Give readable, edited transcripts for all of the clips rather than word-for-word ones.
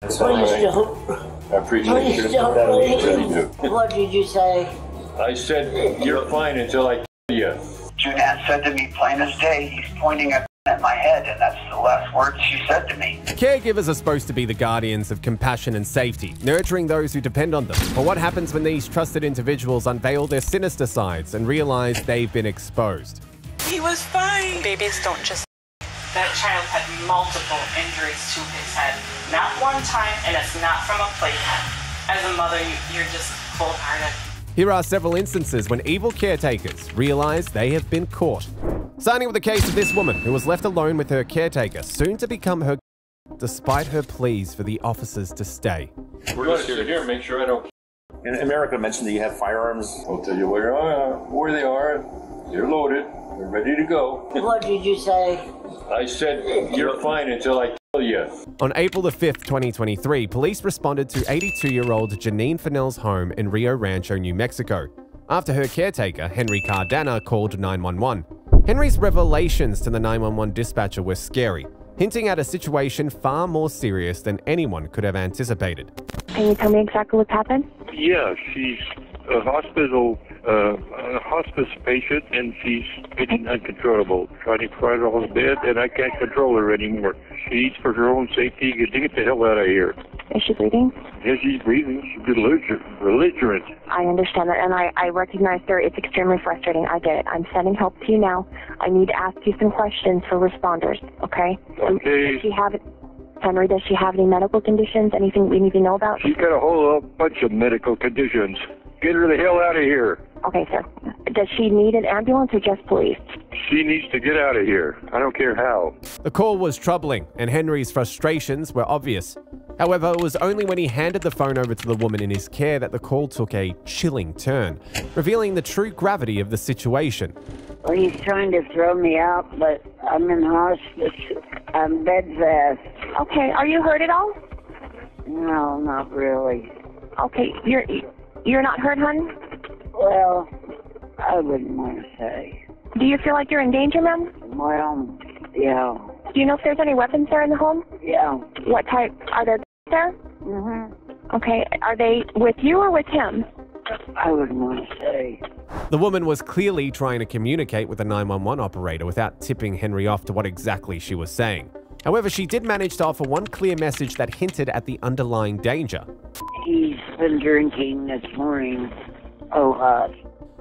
Please don't. I appreciate Please your don't. really do. What did you say? I said, you're fine until I kill you. Jeanette said to me plain as day, he's pointing at my head, and that's the last words she said to me. Caregivers are supposed to be the guardians of compassion and safety, nurturing those who depend on them. But what happens when these trusted individuals unveil their sinister sides and realize they've been exposed? He was fine. Babies don't just... That child had multiple injuries to his head. Not one time, and it's not from a playpen. As a mother, you're just cold-hearted. Here are several instances when evil caretakers realize they have been caught. Starting with the case of this woman who was left alone with her caretaker, soon to become her despite her pleas for the officers to stay. We're going to sit here and make sure I don't. In America mentioned that you have firearms. I'll tell you where they are. They're loaded. They're ready to go. What did you say? I said, you're fine until I kill you. On April the 5th, 2023, police responded to 82-year-old Janine Fennell's home in Rio Rancho, New Mexico, after her caretaker, Henry Cardana, called 911. Henry's revelations to the 911 dispatcher were scary, hinting at a situation far more serious than anyone could have anticipated. Can you tell me exactly what's happened? Yeah, she's a hospice patient, and she's getting uncontrollable. Trying to cry her on the bed, and I can't control her anymore. She needs, for her own safety, to get the hell out of here. Is she breathing? Yeah, she's breathing. She's belligerent. I understand that, and I recognize, sir, it's extremely frustrating. I get it. I'm sending help to you now. I need to ask you some questions for responders, okay? Okay. Does she have, Henry, does she have any medical conditions, anything we need to know about? She's got a whole bunch of medical conditions. Get her the hell out of here. Okay, sir. Does she need an ambulance or just police? She needs to get out of here. I don't care how. The call was troubling, and Henry's frustrations were obvious. However, it was only when he handed the phone over to the woman in his care that the call took a chilling turn, revealing the true gravity of the situation. Well, he's trying to throw me out, but I'm in hospice. I'm bedfast. Okay, are you hurt at all? No, not really. Okay, you're not hurt, hon? Well, I wouldn't want to say. Do you feel like you're in danger, ma'am? Well, yeah. Do you know if there's any weapons there in the home? Yeah. What type? Are there there? Mm-hmm. Okay, are they with you or with him? I wouldn't want to say. The woman was clearly trying to communicate with the 911 operator without tipping Henry off to what exactly she was saying. However, she did manage to offer one clear message that hinted at the underlying danger. He's been drinking this morning.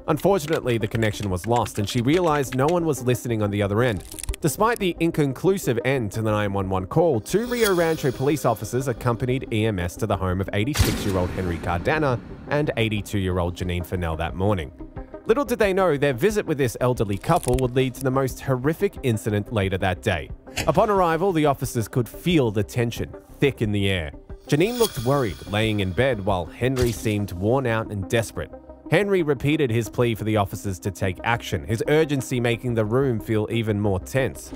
Unfortunately, the connection was lost, and she realized no one was listening on the other end. Despite the inconclusive end to the 911 call, 2 Rio Rancho police officers accompanied EMS to the home of 86-year-old Henry Cardana and 82-year-old Janine Fennell that morning. Little did they know their visit with this elderly couple would lead to the most horrific incident later that day. Upon arrival, the officers could feel the tension thick in the air. Janine looked worried, laying in bed, while Henry seemed worn out and desperate. Henry repeated his plea for the officers to take action, his urgency making the room feel even more tense.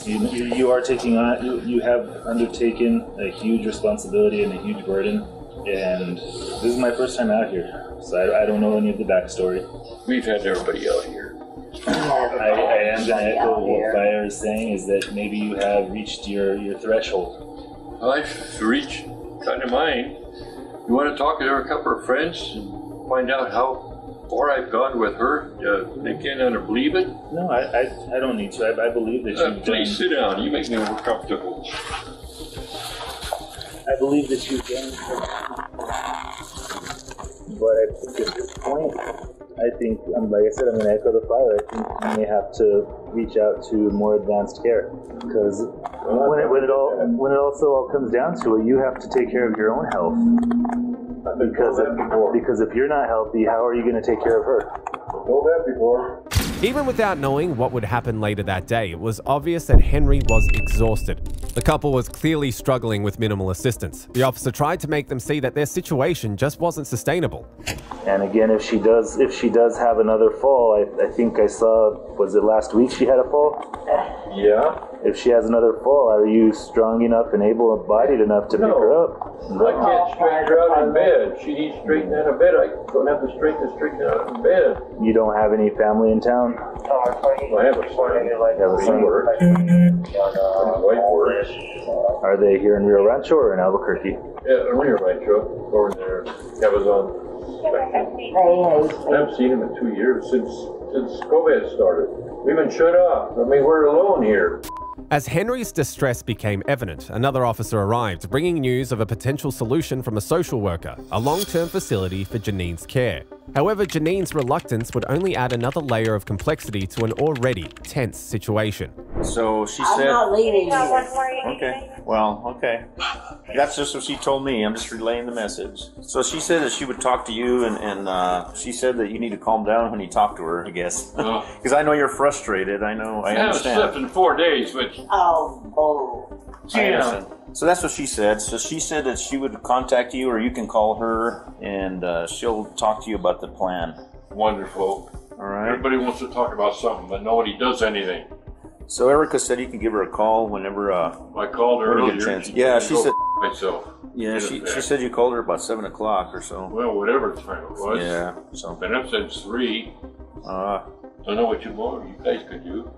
You are taking on, you have undertaken a huge responsibility and a huge burden, and this is my first time out here, so I don't know any of the backstory. We've had everybody out here. I am going to echo what Fire is saying, is that maybe you have reached your threshold. I've reached kind of mine. You want to talk to a couple of friends and find out how far I've gone with her? They can't believe it? No, I don't need to. I believe that you've please sit down. You make me more comfortable. I believe that you've done. But at this point, I think, like I said, I'm going to echo the Fire. I think you may have to reach out to more advanced care, because when it all comes down to it, you have to take care of your own health. Because if you're not healthy, how are you going to take care of her? Told that before. Even without knowing what would happen later that day, it was obvious that Henry was exhausted. The couple was clearly struggling with minimal assistance. The officer tried to make them see that their situation just wasn't sustainable. And again, if she does have another fall, I think I saw, was it last week she had a fall? Yeah. If she has another fall, are you strong enough and able-bodied enough to pick her up? I can't straighten her out in bed. She needs straightened out of bed. I don't have the strength to straighten her out in bed. You don't have any family in town? I have a son. Have a son. Works. My wife works. Are they here in Rio Rancho or in Albuquerque? Yeah, Rio Rancho, over there. That was on. I haven't seen him in 2 years since COVID started. We've been shut off. I mean, we're alone here. As Henry's distress became evident, another officer arrived, bringing news of a potential solution from a social worker, a long-term facility for Janine's care. However, Janine's reluctance would only add another layer of complexity to an already tense situation. So she I'm said... not leaving you. Okay. Well, okay. That's just what she told me. I'm just relaying the message. So she said that she would talk to you, and she said that you need to calm down when you talk to her, I guess. Because I know you're frustrated. I know. I understand. I haven't slept in 4 days, but... Yeah. So that's what she said. So she said that she would contact you, or you can call her, and she'll talk to you about the plan. Wonderful. All right. Everybody wants to talk about something, but nobody does anything. So Erica said you can give her a call whenever. I called her earlier. Chance. Yeah, she said. Myself. Yeah, she said you called her about 7 o'clock or so. Well, whatever time it was. Yeah. So. Been up since 3. Don't know what you guys could do.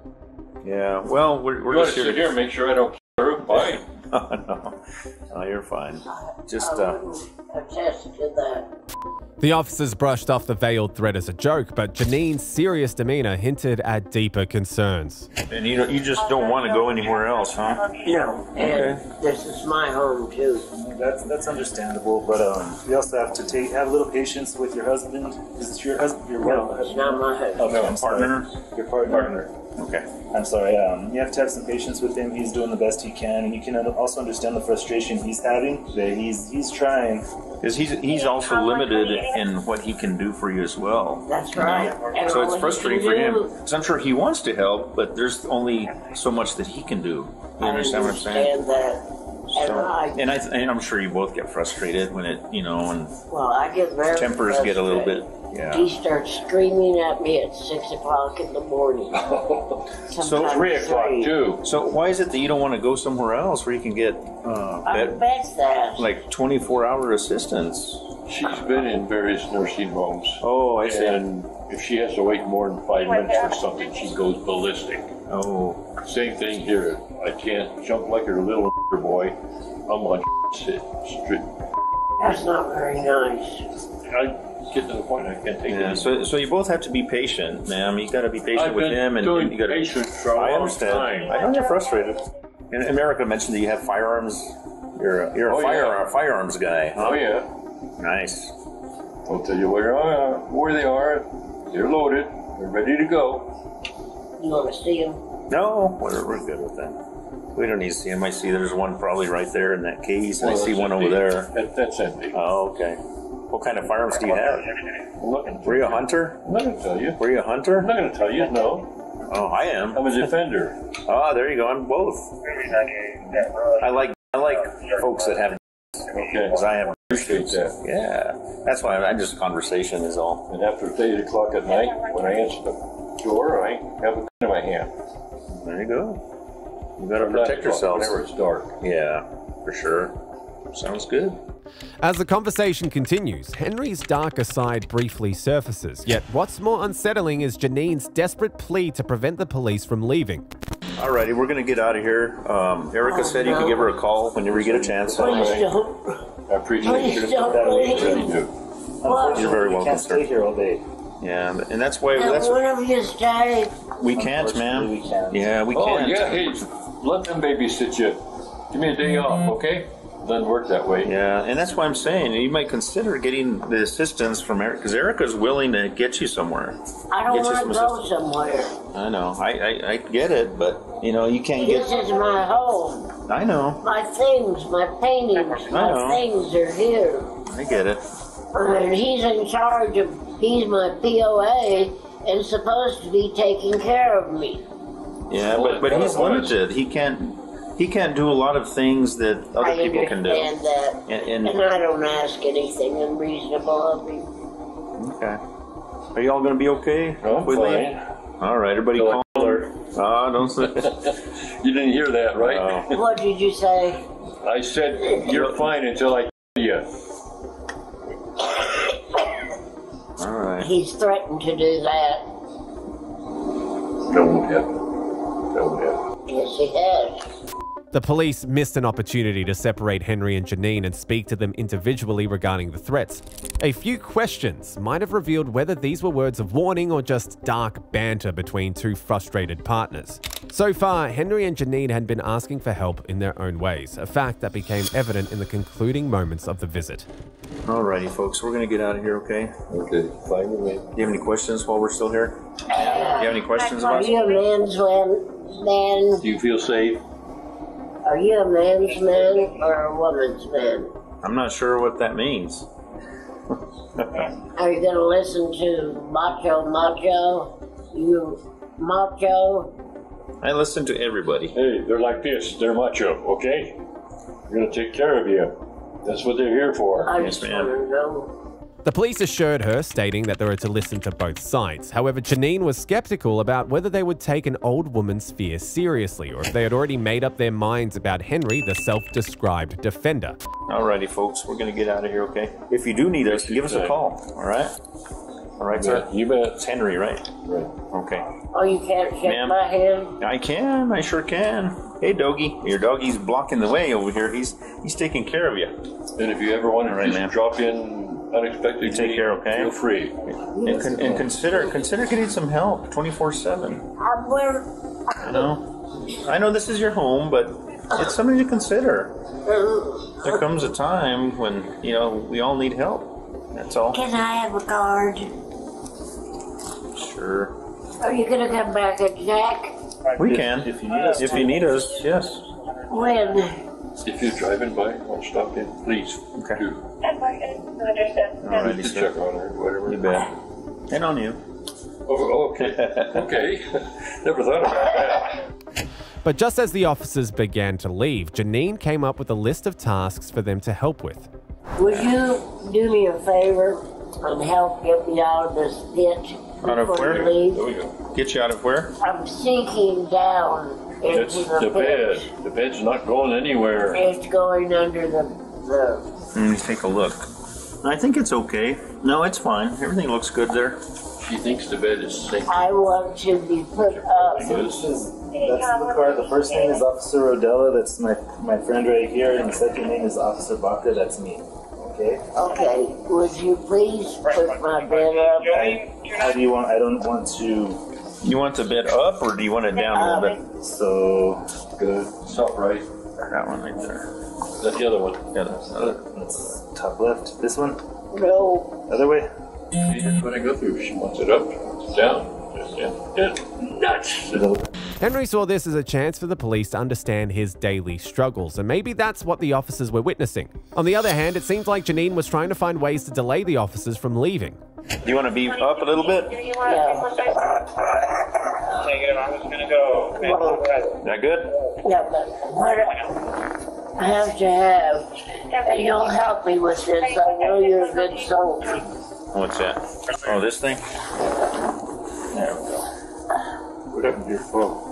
Yeah. Well, we're just sit here and make sure I don't her. Bye. No, you're fine. Just Attest to that. The officers brushed off the veiled threat as a joke, but Janine's serious demeanor hinted at deeper concerns. And you just don't want to go anywhere else, huh? No, and this is my home too. That's understandable, but you also have to have a little patience with your husband. Is it your husband? No, it's not my husband. Oh, no, I'm partner. Sorry. Your partner. Okay. I'm sorry. You have to have some patience with him. He's doing the best he can, and you can also understand the frustration he's having. That he's trying. Because he's also limited in what he can do for you as well. That's right. And so it's all frustrating he for can him. do- Because I'm sure he wants to help, but there's only so much that he can do. You understand what I'm saying? I understand that. And And I'm sure you both get frustrated when it, and well, I get very tempers get a little bit. frustrated. Yeah. He starts screaming at me at 6 o'clock in the morning. So 3 o'clock too. So why is it that you don't want to go somewhere else where you can get I bet that. like 24-hour assistance? She's been in various nursing homes. Oh, I see. And if she has to wait more than 5 minutes for something, she goes ballistic. Oh. Same thing here. I can't jump like a little boy. I'm on sit. That's not very nice. I get to the point I can't take it. So you both have to be patient, ma'am. You got to be patient with him, and you got to. Patient for a I long understand. time. I know you're frustrated. And America mentioned that you have firearms. You're a firearms guy. Huh? Oh yeah. Nice. I'll tell you where they are. They're loaded. They're ready to go. You want to see him? No, we're good with that. We don't need to see him. I see there's one probably right there in that case, and I see one over there. That's empty. Oh, okay. What kind of firearms do you have? Were you a hunter? I'm not going to tell you. Were you a hunter? I'm not going to tell you, no. Oh, I am. I'm a defender. Oh, there you go. I'm both. I like folks that have. Okay. Because I have. Appreciate that. Yeah. That's why I'm just conversation is all. And after 8 o'clock at night, when I answer the door, I have a gun in my hand. There you go. You got to protect yourselves. Whenever it's dark. Yeah, for sure. Sounds good. As the conversation continues, Henry's darker side briefly surfaces. Yet what's more unsettling is Janine's desperate plea to prevent the police from leaving. Alrighty, we're going to get out of here. Erica said you can give her a call whenever you get a chance. Please don't. I appreciate Please it. don't. Really do. What? You're very welcome, Can't stay sir. here all day. Yeah, and that's why One of you stay. we can't, ma'am. We can't. Yeah, we Oh, can't. yeah, hey, let them babysit you. Give me a day off, okay? Doesn't work that way. Yeah, and that's why I'm saying you might consider getting the assistance from Erica, because Erica's willing to get you somewhere. I don't Get you want some to go assistance. somewhere. I know. I get it, but you can't This get. is my home. I know. My things, my paintings, I know. my things are here. I get it. And he's in charge of, he's my POA and supposed to be taking care of me. Yeah, but he's limited. He can't do a lot of things that other people can do. I understand that. And And I don't ask anything unreasonable of him. okay. Are you all going to be okay? I'm with fine. me? All right, everybody calm. Don't say. You didn't hear that, right? Oh. What did you say? I said, you're fine until I tell you. All right. He's threatened to do that. That won't happen. That won't happen. Yes, he has. The police missed an opportunity to separate Henry and Janine and speak to them individually regarding the threats. A few questions might have revealed whether these were words of warning or just dark banter between two frustrated partners. So far, Henry and Janine had been asking for help in their own ways, a fact that became evident in the concluding moments of the visit. Alrighty, folks, we're gonna get out of here, okay? Okay, fine with me. Do you have any questions while we're still here? Do you have any questions about Are you a man's man? Do you feel safe? Are you a man's man or a woman's man? I'm not sure what that means. Are you going to listen to Macho? You Macho? I listen to everybody. Hey, they're like this. They're macho, okay? We're gonna take care of you. That's what they're here for. I Yes, just ma'am. want to know. The police assured her, stating that they were to listen to both sides. However, Janine was skeptical about whether they would take an old woman's fear seriously or if they had already made up their minds about Henry, the self-described defender. Alrighty, folks, we're gonna get out of here, okay? If you do need us, give us a call, alright? Alright, sir? You bet. It's Henry, right? Right. Okay. Oh, you can't shake Ma'am. my hand? I sure can. Hey, doggy, your doggy's blocking the way over here. He's taking care of you. And if you ever want to All right, just ma'am. drop in unexpectedly, You take care, okay? Feel free. And consider getting some help 24/7. Where? You know, I know this is your home, but it's something to consider. There comes a time when we all need help. That's all. Can I have a card? Sure. Are you going to come back at Jack? We can. If you need us. If you need us, yes. When? If you're driving by, I'll stop in, please. Okay. Do. Alrighty, Just sir. check on her, whatever. You bet. And on you. Oh, okay. Okay. Never thought about that. But just as the officers began to leave, Janine came up with a list of tasks for them to help with. Would you do me a favor and help get me out of this pit? Out of before where? you leave? There we go. Get you out of where? I'm sinking down into It's the the pit. bed. The bed's not going anywhere. It's going under the Let me take a look. I think it's okay. No, it's fine. Everything looks good there. She thinks the bed is sinking. I want to be put up. That's the card. The first name is Officer Rodella. That's my friend right here. And the second name is Officer Baca. That's me. Okay? Okay, would you please put my bed up? How do you want? I don't want to. You want the bed up or do you want it down a little bit? So Good. Top right. That one right there. That's the other one. Yeah, that's the other. that's top left. This one. No. Other way. Here's what I go through. She wants it up, down, nuts. Henry saw this as a chance for the police to understand his daily struggles, and maybe that's what the officers were witnessing. On the other hand, it seems like Janine was trying to find ways to delay the officers from leaving. Do you want to be up a little bit? Yeah. That good? Yeah, but what I have to have, and you'll help me with this. I know you're a good soldier. What's that? Oh, this thing? There we go. What happened to your phone?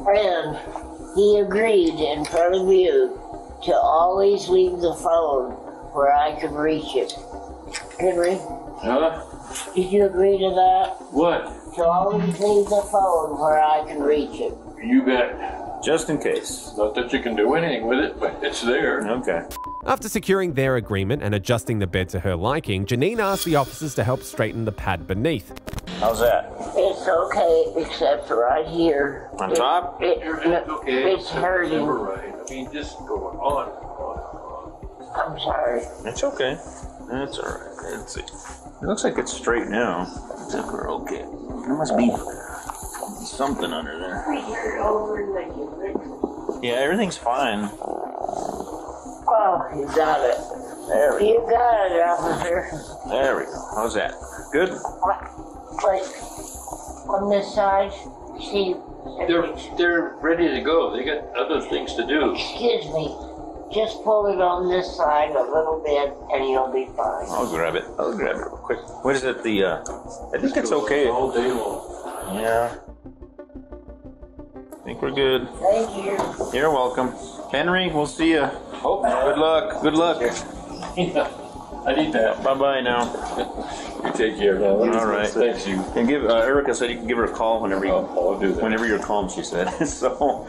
And he agreed in front of you to always leave the phone where I could reach it. Henry, Huh? did you agree to that? What? To always leave the phone where I can reach it. You bet. Just in case. Not that you can do anything with it, but it's there. Okay. After securing their agreement and adjusting the bed to her liking, Janine asked the officers to help straighten the pad beneath. How's that? It's okay, except right here. On top? Okay. It's hurting. Never right. I mean, just go on. I'm sorry. It's okay. That's alright. Let's see. It looks like it's straight now. I think we're okay. There must be something under there. Yeah, everything's fine. Oh, you got it. There we go. You got it, officer. There we go. How's that? Good? Wait, on this side, see, They're ready to go. They got other things to do. excuse me, just pull it on this side a little bit and you'll be fine. I'll grab it. I'll grab it real quick. What is it? I think it's okay. All day long. Yeah. I think we're good. Thank you. You're welcome. Henry, we'll see you. Oh. Good luck. Good luck. I need that. Bye-bye now. You take care now. All right. Thanks, you. And give Erica said you can give her a call whenever I'll do that. whenever you're calm, she said. So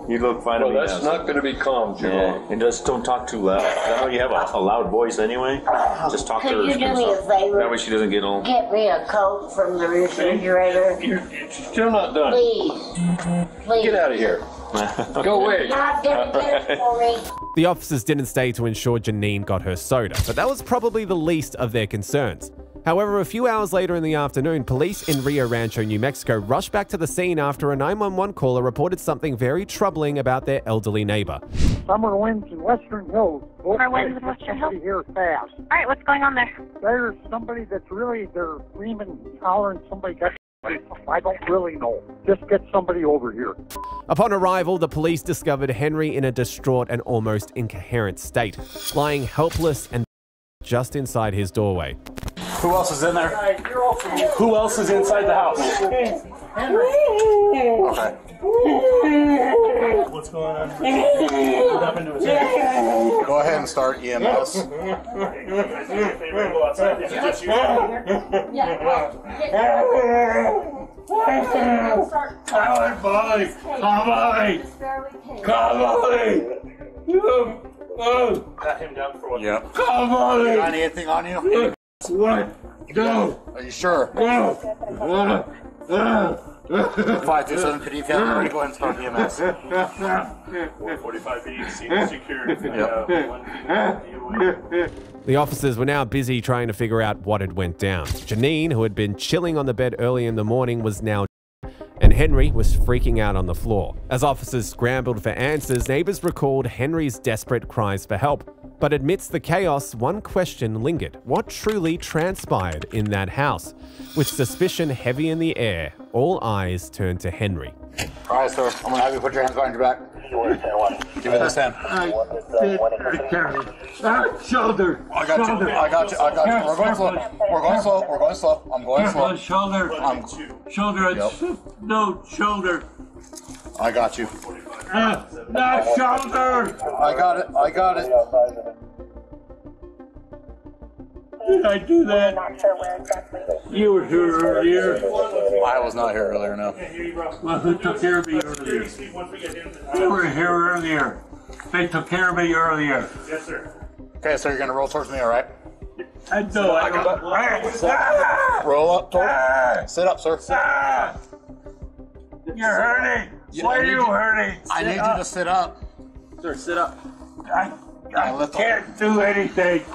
you look fine to Well, me that's now. not going to be calm, Joe. Yeah, and just don't talk too loud. I know you have a loud voice anyway. Just talk to her. Could you do me a favor? That way she doesn't get all... Get me a Coke from the refrigerator. You're still not done. Please. Please. Get out of here. Go away. Not gonna get it for me. The officers didn't stay to ensure Janine got her soda, but that was probably the least of their concerns. However, a few hours later in the afternoon, police in Rio Rancho, New Mexico rushed back to the scene after a 911 caller reported something very troubling about their elderly neighbor. Summer winds in Western Hills. Summer winds in Western Hills? Here fast. All right, what's going on there? There's somebody that's really, they're screaming, hollering, somebody got... I don't really know. Just get somebody over here. Upon arrival, the police discovered Henry in a distraught and almost incoherent state, lying helpless and just inside his doorway. Who else is in there? Who else is inside the house? Okay. What's going on? What happened to his head? Go ahead and start EMS. Come on, boy. Come on. Come on. Got him down for what? Yep. Come on. You got anything on you? What? No. Are you sure? No. 527 PD, if you haven't already, go ahead and start EMS. 445B, scene secured. The officers were now busy trying to figure out what had went down. Janine, who had been chilling on the bed early in the morning, was now and Henry was freaking out on the floor. As officers scrambled for answers, neighbors recalled Henry's desperate cries for help. But amidst the chaos, one question lingered. What truly transpired in that house? With suspicion heavy in the air, all eyes turned to Henry. All right, sir. I'm going to have you put your hands behind your back. Give me this hand. Shoulder. I got you. I got you. I got you. We're going slow. We're going slow. We're going slow. I'm going slow. Shoulder. Shoulder. Yep. No, shoulder. I got you. No, shoulder. I got it. I got it. Did I do that? You were here earlier. I was not here earlier, no. Well, who took care of me earlier? You were here earlier. They took care of me earlier. Yes, sir. Okay, so you're going to roll towards me, all right? I know. I got. Roll up toward. Sit up, sir. You're hurting. Why are you hurting? I need you to sit up. Sir, sit up. I can't do anything.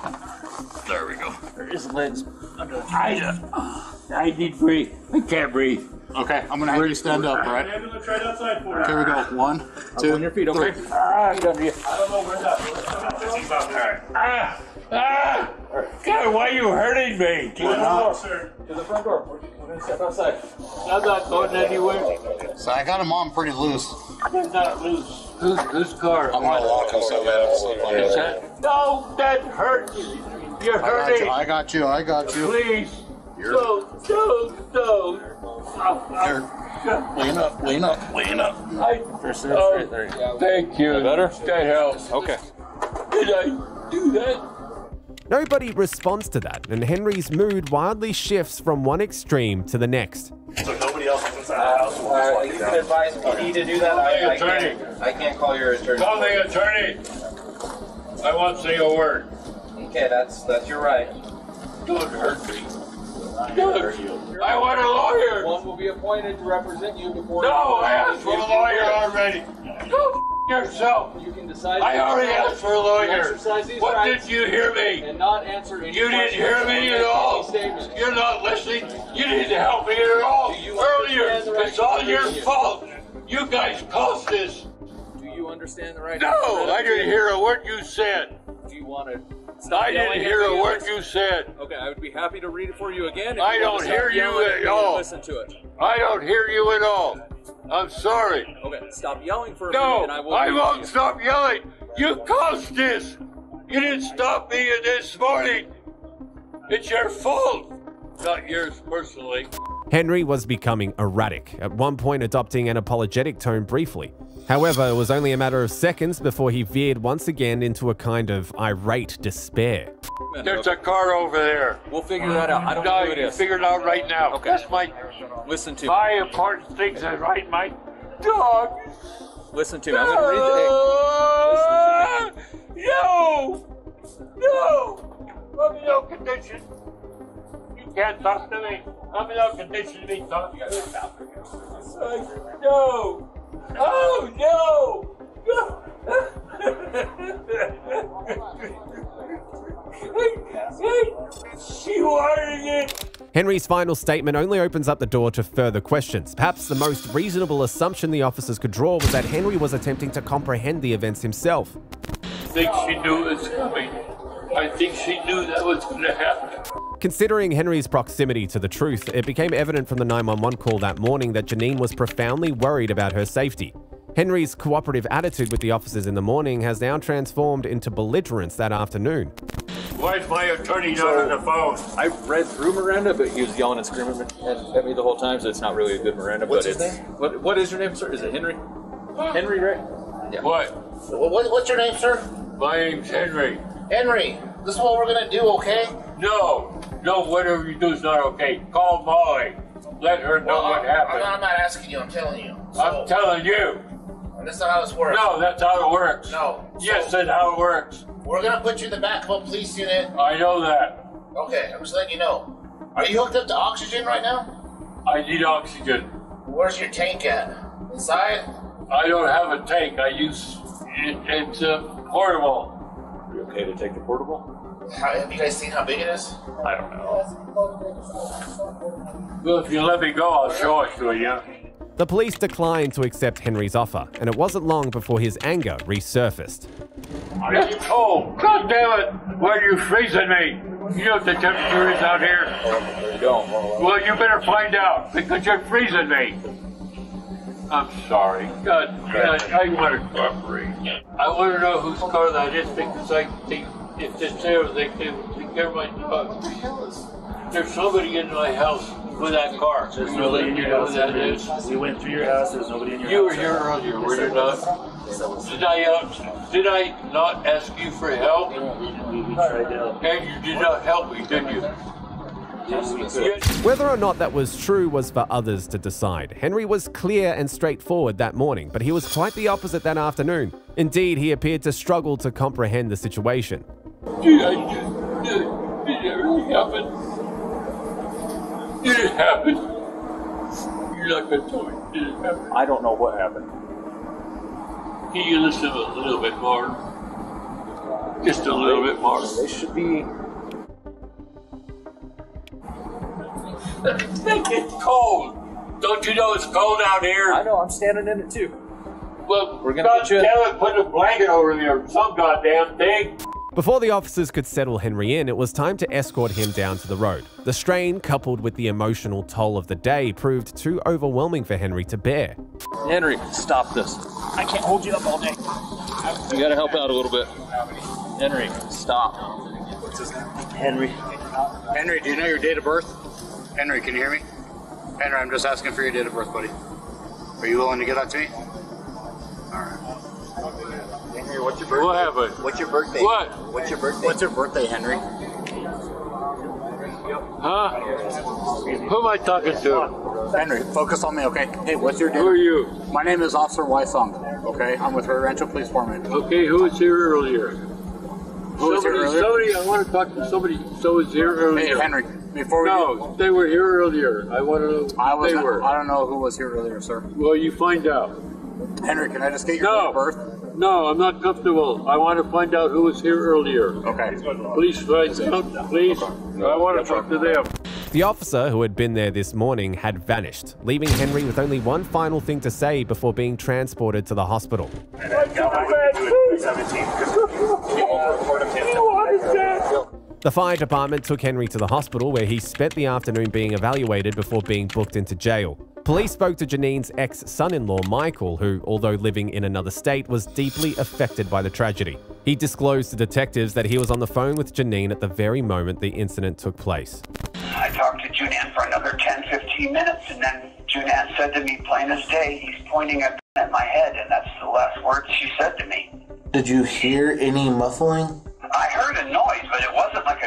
There we go. His legs. I need to breathe. I can't breathe. Okay, I'm gonna have you stand up, all right? Ambulance right outside for you. Here we go. 1, 2, On your feet, okay? 3. I don't know where that. God, why are you hurting me? To the front door, sir. To the front door. We're gonna step outside. I'm not going anywhere. So I got him on pretty loose. I'm not loose. Whose car? I'm gonna lock him so bad. Is that? No, that hurts. You're hurting. I got you. I got you. Please. No. Here. Lean up. Lean up. Lean up. Thank you. Better? That helps. Okay. Did I do that? Nobody responds to that, and Henry's mood wildly shifts from one extreme to the next. So nobody else is inside the house. You can advise PD to do that. I can't call your attorney. Call the attorney. I want to say a word. Okay, that's your right. Don't hurt me. I want a lawyer. One will be appointed to represent you before. No, I asked for a lawyer already. Go yourself. You can decide. I already asked for a lawyer. What rights did you hear me? And not answer any You didn't hear me at all. You're not listening. You didn't help me at all. Earlier, it's all your fault. You guys caused this. Do you understand the right? No, I didn't hear a word you said. Do you want to? I didn't hear a word you said. Okay, I would be happy to read it for you again. I don't hear you at all. Listen to it. I don't hear you at all. I'm sorry. Okay, stop yelling for a minute No, and I will. I won't stop yelling. You caused this. You didn't stop me this morning. It's your fault. Not yours personally. Henry was becoming erratic, at one point adopting an apologetic tone briefly. However, it was only a matter of seconds before he veered once again into a kind of irate despair. There's a car over there. We'll figure that out. I don't know who it is. Figure it out right now. Okay. That's my... Listen to me. My important things are right, my dog. Listen to me. I'm going to read the... Hey. No! No! I'm in no condition. You can't talk to me. I'm in no condition to be talking to you. No! Oh, no! She wanted it. Henry's final statement only opens up the door to further questions. Perhaps the most reasonable assumption the officers could draw was that Henry was attempting to comprehend the events himself. I think she knew it was coming. I think she knew that was going to happen. Considering Henry's proximity to the truth, it became evident from the 911 call that morning that Janine was profoundly worried about her safety. Henry's cooperative attitude with the officers in the morning has now transformed into belligerence that afternoon. Why is my attorney not on the phone? I read through Miranda, but he was yelling and screaming at me the whole time, so it's not really a good Miranda. What's but his it's name? What is your name, sir? Is it Henry? Henry, right? Yeah. What? What's your name, sir? My name's Henry. Henry. This is what we're gonna do, okay? No, whatever you do is not okay. Call Molly. Let her know what happened. I'm not asking you, I'm telling you. I'm telling you. That's not how this works. No, that's how it works. No. Yes, that's how it works. We're gonna put you in the back of a police unit. I know that. Okay, I'm just letting you know. Are you hooked up to oxygen right now? I need oxygen. Where's your tank at? Inside? I don't have a tank. I use it's portable. Are you okay to take the portable? Have you guys seen how big it is? I don't know. Well, if you let me go, I'll show it to you. The police declined to accept Henry's offer, and it wasn't long before his anger resurfaced. Oh, God damn it! Why are you freezing me? You know what the temperature is out here? Well, you better find out, because you're freezing me. I'm sorry. God, I want to cooperate. I want to know whose car that is, because I think if it's there, they can take care of my dog. There's somebody in my house with that car. There's nobody in your house. We went through your house. There's nobody in your house. You were here earlier, were you not? Did I not ask you for help? We tried to help. And you did not help me, did you? Whether or not that was true was for others to decide. Henry was clear and straightforward that morning, but he was quite the opposite that afternoon. Indeed, he appeared to struggle to comprehend the situation. Did it really happen? Did it happen? You're not going to tell me. Did it happen? I don't know what happened. Can you listen a little bit more? Just a little bit more. They should be... It's cold. Don't you know it's cold out here? I know, I'm standing in it too. Well, we're gonna get you... God damn it, put a blanket over there, some goddamn thing. Before the officers could settle Henry in, it was time to escort him down to the road. The strain, coupled with the emotional toll of the day, proved too overwhelming for Henry to bear. Henry, stop this. I can't hold you up all day. You gotta help out a little bit. Henry, stop. What's his name? Henry. Henry, do you know your date of birth? Henry, can you hear me? Henry, I'm just asking for your date of birth, buddy. Are you willing to give that to me? Alright. Henry, what's your birthday? What happened? What's your birthday? What? What's your birthday? What's your birthday, Henry? Huh? Who am I talking to? Henry, focus on me, okay? Hey, what's your name? Who are you? My name is Officer Wysong, okay? I'm with Rio Rancho Police Department. Okay, who was here earlier? Who was here earlier? Somebody, I want to talk to somebody. So was here earlier. Hey, Henry, before we... No, they were here earlier. I want to know who they were. I don't know who was here earlier, sir. Well, you find out. Henry, can I just get your date of birth? No, I'm not comfortable. I want to find out who was here earlier. Okay. Please write down, please. I want to talk to them. The officer who had been there this morning had vanished, leaving Henry with only one final thing to say before being transported to the hospital. The fire department took Henry to the hospital, where he spent the afternoon being evaluated before being booked into jail. Police spoke to Janine's ex-son-in-law, Michael, who, although living in another state, was deeply affected by the tragedy. He disclosed to detectives that he was on the phone with Janine at the very moment the incident took place. I talked to Junan for another 10-15 minutes, and then Junan said to me, plain as day, he's pointing at my head, and that's the last words she said to me. Did you hear any muffling? I heard a noise, but it wasn't like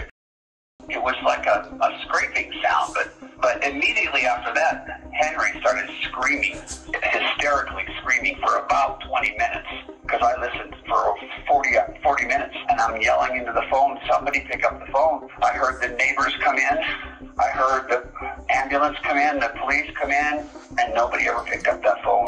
was like a scraping sound, but immediately after that, Henry started screaming, hysterically screaming for about 20 minutes, because I listened for 40 minutes, and I'm yelling into the phone, somebody pick up the phone. I heard the neighbors come in, I heard the ambulance come in, the police come in, and nobody ever picked up that phone.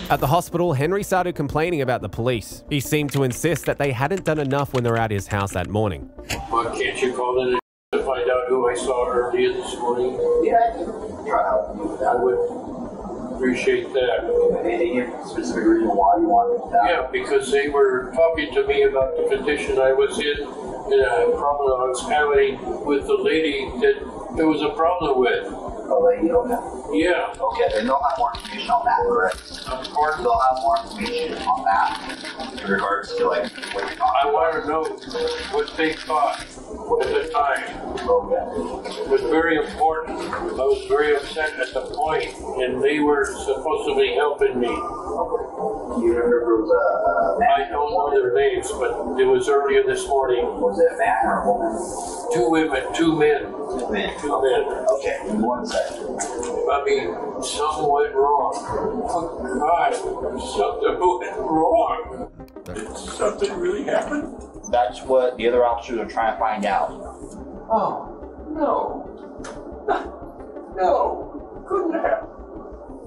At the hospital, Henry started complaining about the police. He seemed to insist that they hadn't done enough when they were at his house that morning. Well, can't you call in to find out who I saw earlier this morning? Yeah, I can try to help you with that. I would appreciate that. Any specific reason why you wanted that? Yeah, because they were talking to me about the condition I was in and a problem I was having with the lady that there was a problem with. Oh, lady, okay. Yeah. Okay, then they'll have more information on that, correct? Of course. They'll have more information on that in regards to, like, what you're talking about. I want to know what they thought at the time. Okay. It was very important. I was very upset at the point, and they were supposed to be helping me. Do you remember if it was a man? I don't know their names, but it was earlier this morning. Was it a man or a woman? Two women, two men. Two men. Two men. Okay, 1 second. I mean, something went wrong. Oh, God, something went wrong. Did something really happen? That's what the other officers are trying to find out. Oh, no. No, couldn't have.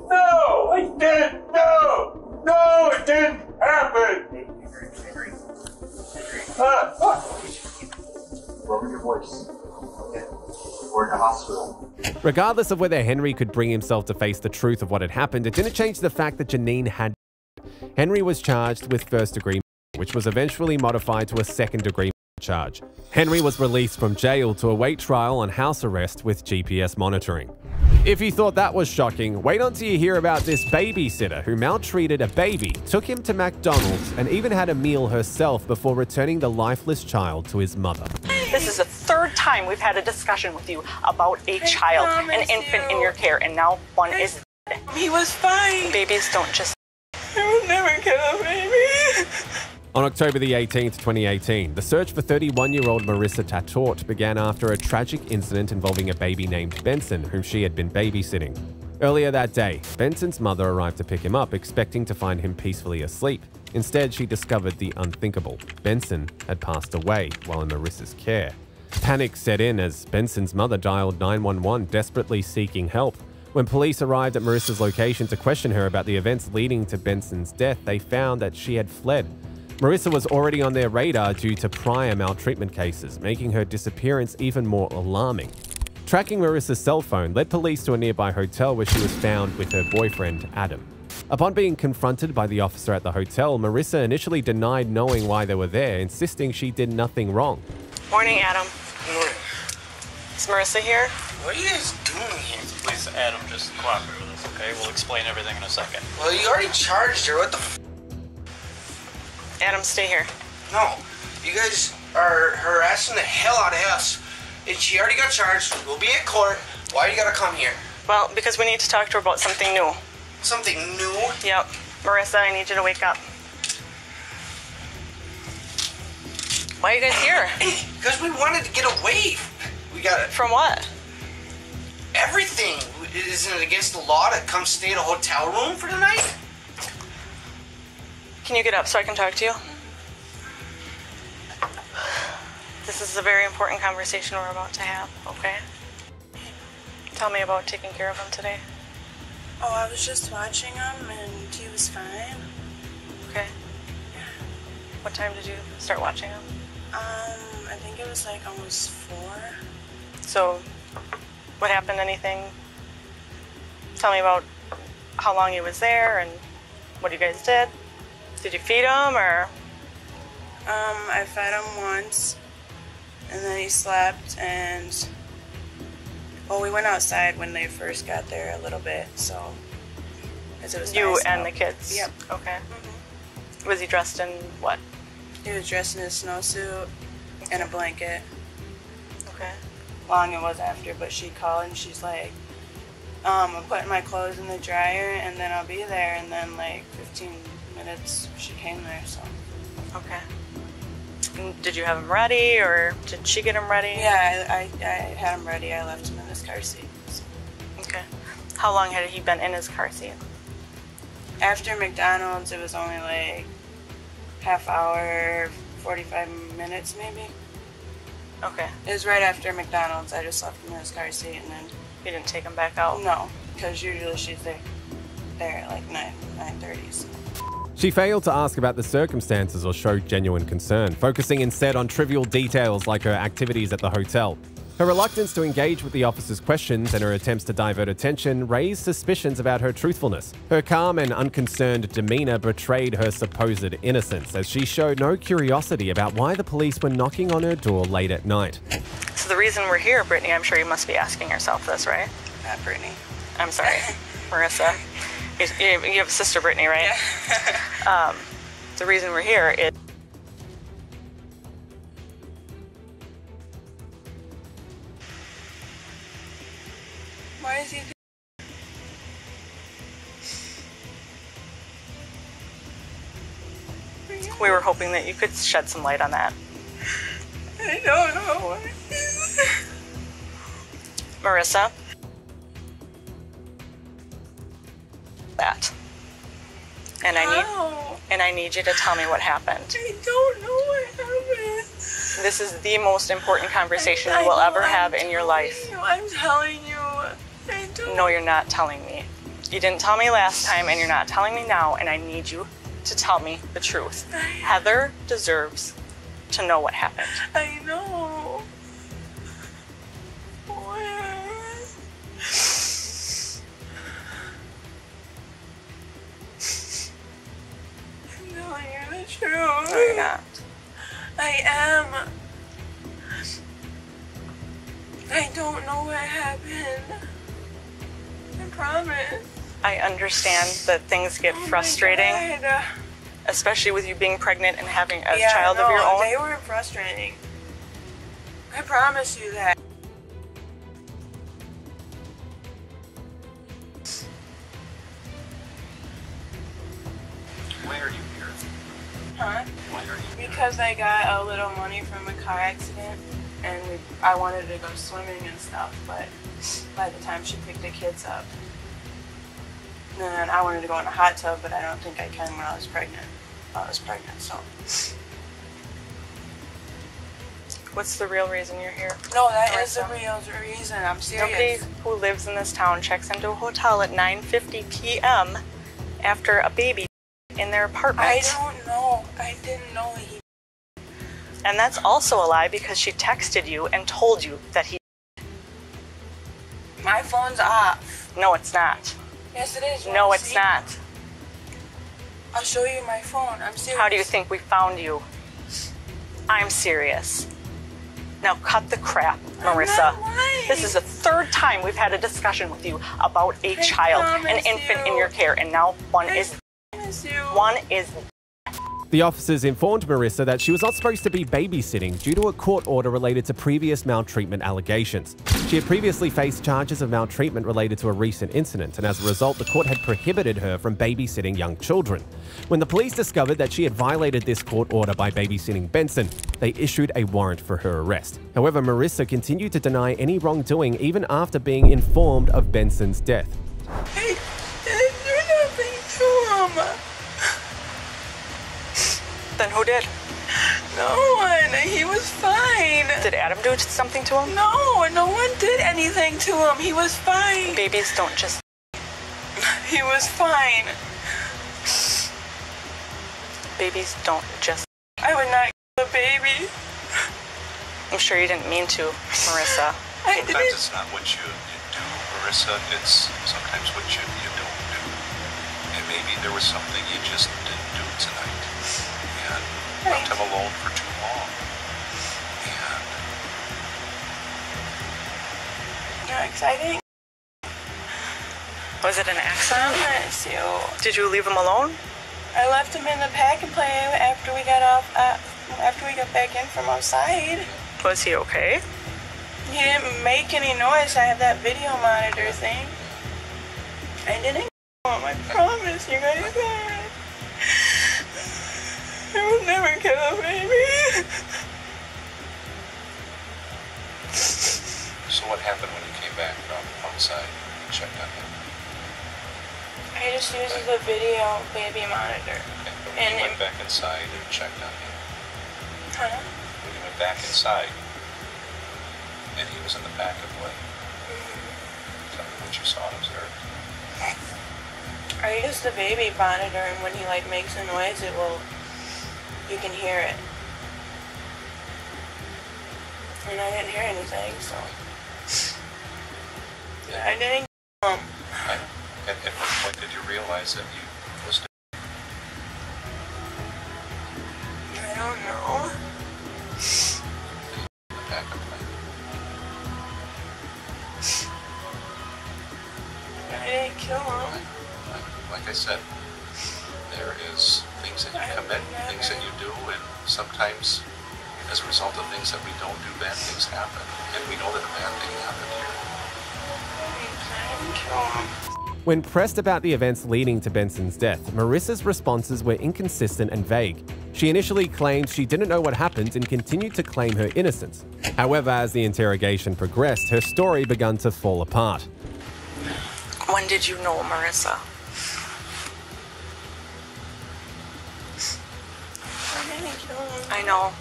No, I didn't. No, no, it didn't happen. Lower your voice. Okay. We're in the hospital. Regardless of whether Henry could bring himself to face the truth of what had happened, it didn't change the fact that Janine had. Henry was charged with first-degree, which was eventually modified to a second-degree charge. Henry was released from jail to await trial on house arrest with GPS monitoring. If you thought that was shocking, wait until you hear about this babysitter who maltreated a baby, took him to McDonald's, and even had a meal herself before returning the lifeless child to his mother. This is the third time we've had a discussion with you about a child, an infant in your care, and now one is dead. He was fine. Babies don't just... I would never kill a baby. On October the 18th, 2018, the search for 31-year-old Marissa Tatort began after a tragic incident involving a baby named Benson, whom she had been babysitting. Earlier that day, Benson's mother arrived to pick him up, expecting to find him peacefully asleep. Instead, she discovered the unthinkable. Benson had passed away while in Marissa's care. Panic set in as Benson's mother dialed 911, desperately seeking help. When police arrived at Marissa's location to question her about the events leading to Benson's death, they found that she had fled. Marissa was already on their radar due to prior maltreatment cases, making her disappearance even more alarming. Tracking Marissa's cell phone led police to a nearby hotel where she was found with her boyfriend, Adam. Upon being confronted by the officer at the hotel, Marissa initially denied knowing why they were there, insisting she did nothing wrong. Morning, Adam. Morning. Is Marissa here? What are you guys doing here? Please, Adam, just cooperate with us, okay? We'll explain everything in a second. Well, you already charged her. What the f? Adam, stay here. No. You guys are harassing the hell out of us. And she already got charged. We'll be at court. Why you gotta come here? Well, because we need to talk to her about something new. Something new? Yep. Marissa, I need you to wake up. Why are you guys here? Because we wanted to get away. We got it. From what? Everything. Isn't it against the law to come stay at a hotel room for the night? Can you get up so I can talk to you? This is a very important conversation we're about to have, okay? Tell me about taking care of him today. Oh, I was just watching him and he was fine. Okay. What time did you start watching him? I think it was like almost 4. So, what happened? Anything? Tell me about how long he was there and what you guys did. Did you feed him or? I fed him once and then he slept and, well, we went outside when they first got there a little bit, so. It was you nice and out. the kids? Yep. Okay. Was he dressed in what? He was dressed in a snowsuit and a blanket. Okay. Long it was after, but she called and she's like, I'm putting my clothes in the dryer and then I'll be there, and then like 15 minutes she came there, so. Okay. Did you have him ready, or did she get him ready? Yeah, I had him ready. I left him in his car seat. So. Okay. How long had he been in his car seat? After McDonald's, it was only like half hour, 45 minutes maybe. Okay. It was right after McDonald's. I just left him in his car seat, and then you didn't take him back out? No, because usually she's there at like 9:30. So. She failed to ask about the circumstances or show genuine concern, focusing instead on trivial details like her activities at the hotel. Her reluctance to engage with the officer's questions and her attempts to divert attention raised suspicions about her truthfulness. Her calm and unconcerned demeanor betrayed her supposed innocence, as she showed no curiosity about why the police were knocking on her door late at night. So the reason we're here, Brittany, I'm sure you must be asking yourself this, right? Not Brittany. I'm sorry, Marissa. You have a sister, Brittany, right? Yeah. The reason we're here is... Why is he... We were hoping that you could shed some light on that. I don't know what. Marissa? That. And I need you to tell me what happened. I don't know what happened. This is the most important conversation you will ever have in your life. I'm telling you. I don't. No, you're not telling me. You didn't tell me last time, and you're not telling me now, and I need you to tell me the truth. Heather deserves to know what happened. I know. I'm telling you the truth. No, you're not. I am. I don't know what happened. I promise. I understand that things get frustrating, especially with you being pregnant and having a child of your own. They weren't frustrating. I promise you that. Why are you here? Huh? Why are you here? Because I got a little money from a car accident, and I wanted to go swimming and stuff, but by the time she picked the kids up, then I wanted to go in a hot tub, but I don't think I can when I was pregnant. So. What's the real reason you're here? No, that is the real reason. I'm serious. Nobody who lives in this town checks into a hotel at 9:50 p.m. after a baby in their apartment. I don't know. I didn't know he... And that's also a lie, because she texted you and told you that he... My phone's off. No, it's not. Yes, it is. No, it's not. I'll show you my phone. I'm serious. How do you think we found you? I'm serious. Now cut the crap, Marissa. This is the third time we've had a discussion with you about a child, an infant in your care, and now one is... The officers informed Marissa that she was not supposed to be babysitting due to a court order related to previous maltreatment allegations. She had previously faced charges of maltreatment related to a recent incident, and as a result, the court had prohibited her from babysitting young children. When the police discovered that she had violated this court order by babysitting Benson, they issued a warrant for her arrest. However, Marissa continued to deny any wrongdoing even after being informed of Benson's death. I didn't do nothing to him. Then who did? No one. He was fine. Did Adam do something to him? No, no one did anything to him. He was fine. Babies don't just... He was fine. Babies don't just... I would not kill a baby. I'm sure you didn't mean to, Marissa. Sometimes it's not what you do, Marissa. It's sometimes what you don't do. And maybe there was something you just didn't do tonight. And left him alone for too long. And... You're exciting. Was it an accident? Yes, you. Did you leave him alone? I left him in the pack and play after we got back in from outside. Was he okay? He didn't make any noise. I have that video monitor thing. I didn't kill him, I promise you guys that. I would never kill a baby. So what happened when you came back from outside and checked on him? I just used the video baby monitor. Okay. But when And you went back inside and checked on him, Huh? when you went back inside and he was in the back of what? Tell me what you saw and observed. I use the baby monitor, and when he like makes a noise, you can hear it. And I didn't hear anything, so I didn't kill him. At what point did you realize that you was dead? I don't know. In the back of what? I didn't kill him. Like I said, there is things that you commit, things that you do, and sometimes as a result of things that we don't do, bad things happen. And we know that a bad thing happened here. I didn't kill him. When pressed about the events leading to Benson's death, Marissa's responses were inconsistent and vague. She initially claimed she didn't know what happened and continued to claim her innocence. However, as the interrogation progressed, her story began to fall apart. When did you know Marissa? I didn't kill him. I know.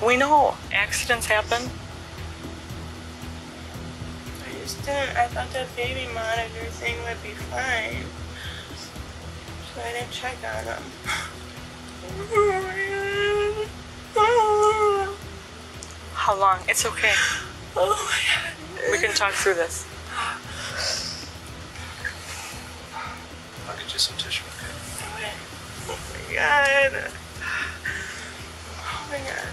We know. Accidents happen. I just didn't. I thought the baby monitor thing would be fine. So I didn't check on him. How long? It's okay. Oh my God. We can talk through this. I'll get you some tissue, okay? Oh my God. Oh my God.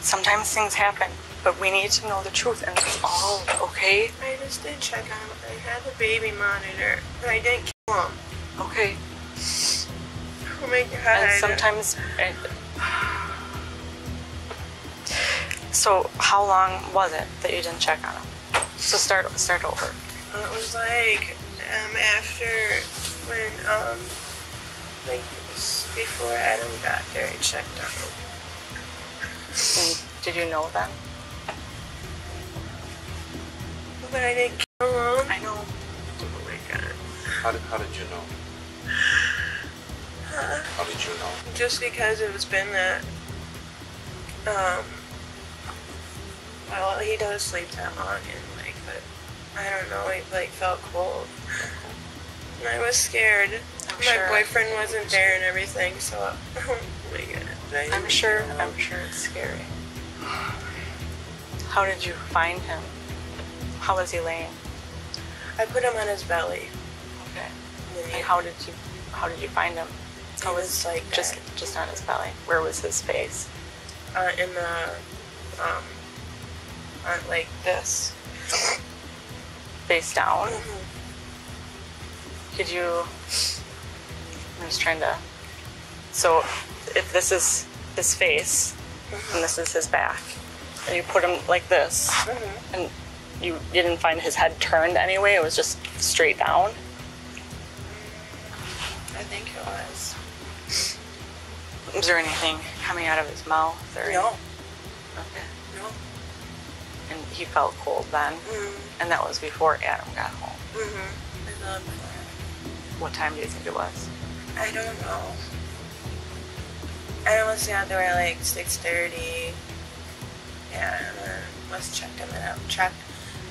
Sometimes things happen, but we need to know the truth, and that's all, okay? I just did check on him. I had the baby monitor, and I didn't kill him. Okay. Oh my God. And sometimes... So, how long was it that you didn't check on him? So start over. It was like after when like before Adam got there, I checked on him. And did you know then? But I didn't kill him. I know. Oh my God. How did you know? How did you know? Just because it was been that well, he does sleep that long, and like, but I don't know, he like felt cold. And I was scared. My boyfriend wasn't there and everything, so oh my God. I'm sure it's scary. How did you find him? How was he laying? I put him on his belly. Okay. And how did you find him? He was like just on his belly. Where was his face? In the on like this. Face down. Could you? I'm just trying to. So, if this is his face and this is his back, and you put him like this, and you didn't find his head turned anyway, it was just straight down? I think it was. Was there anything coming out of his mouth? Or No. Okay. No. And he felt cold then? And that was before Adam got home? I thought before. What time do you think it was? I don't know. I almost got there at like 6:30. Yeah, and then let's check him out. Check.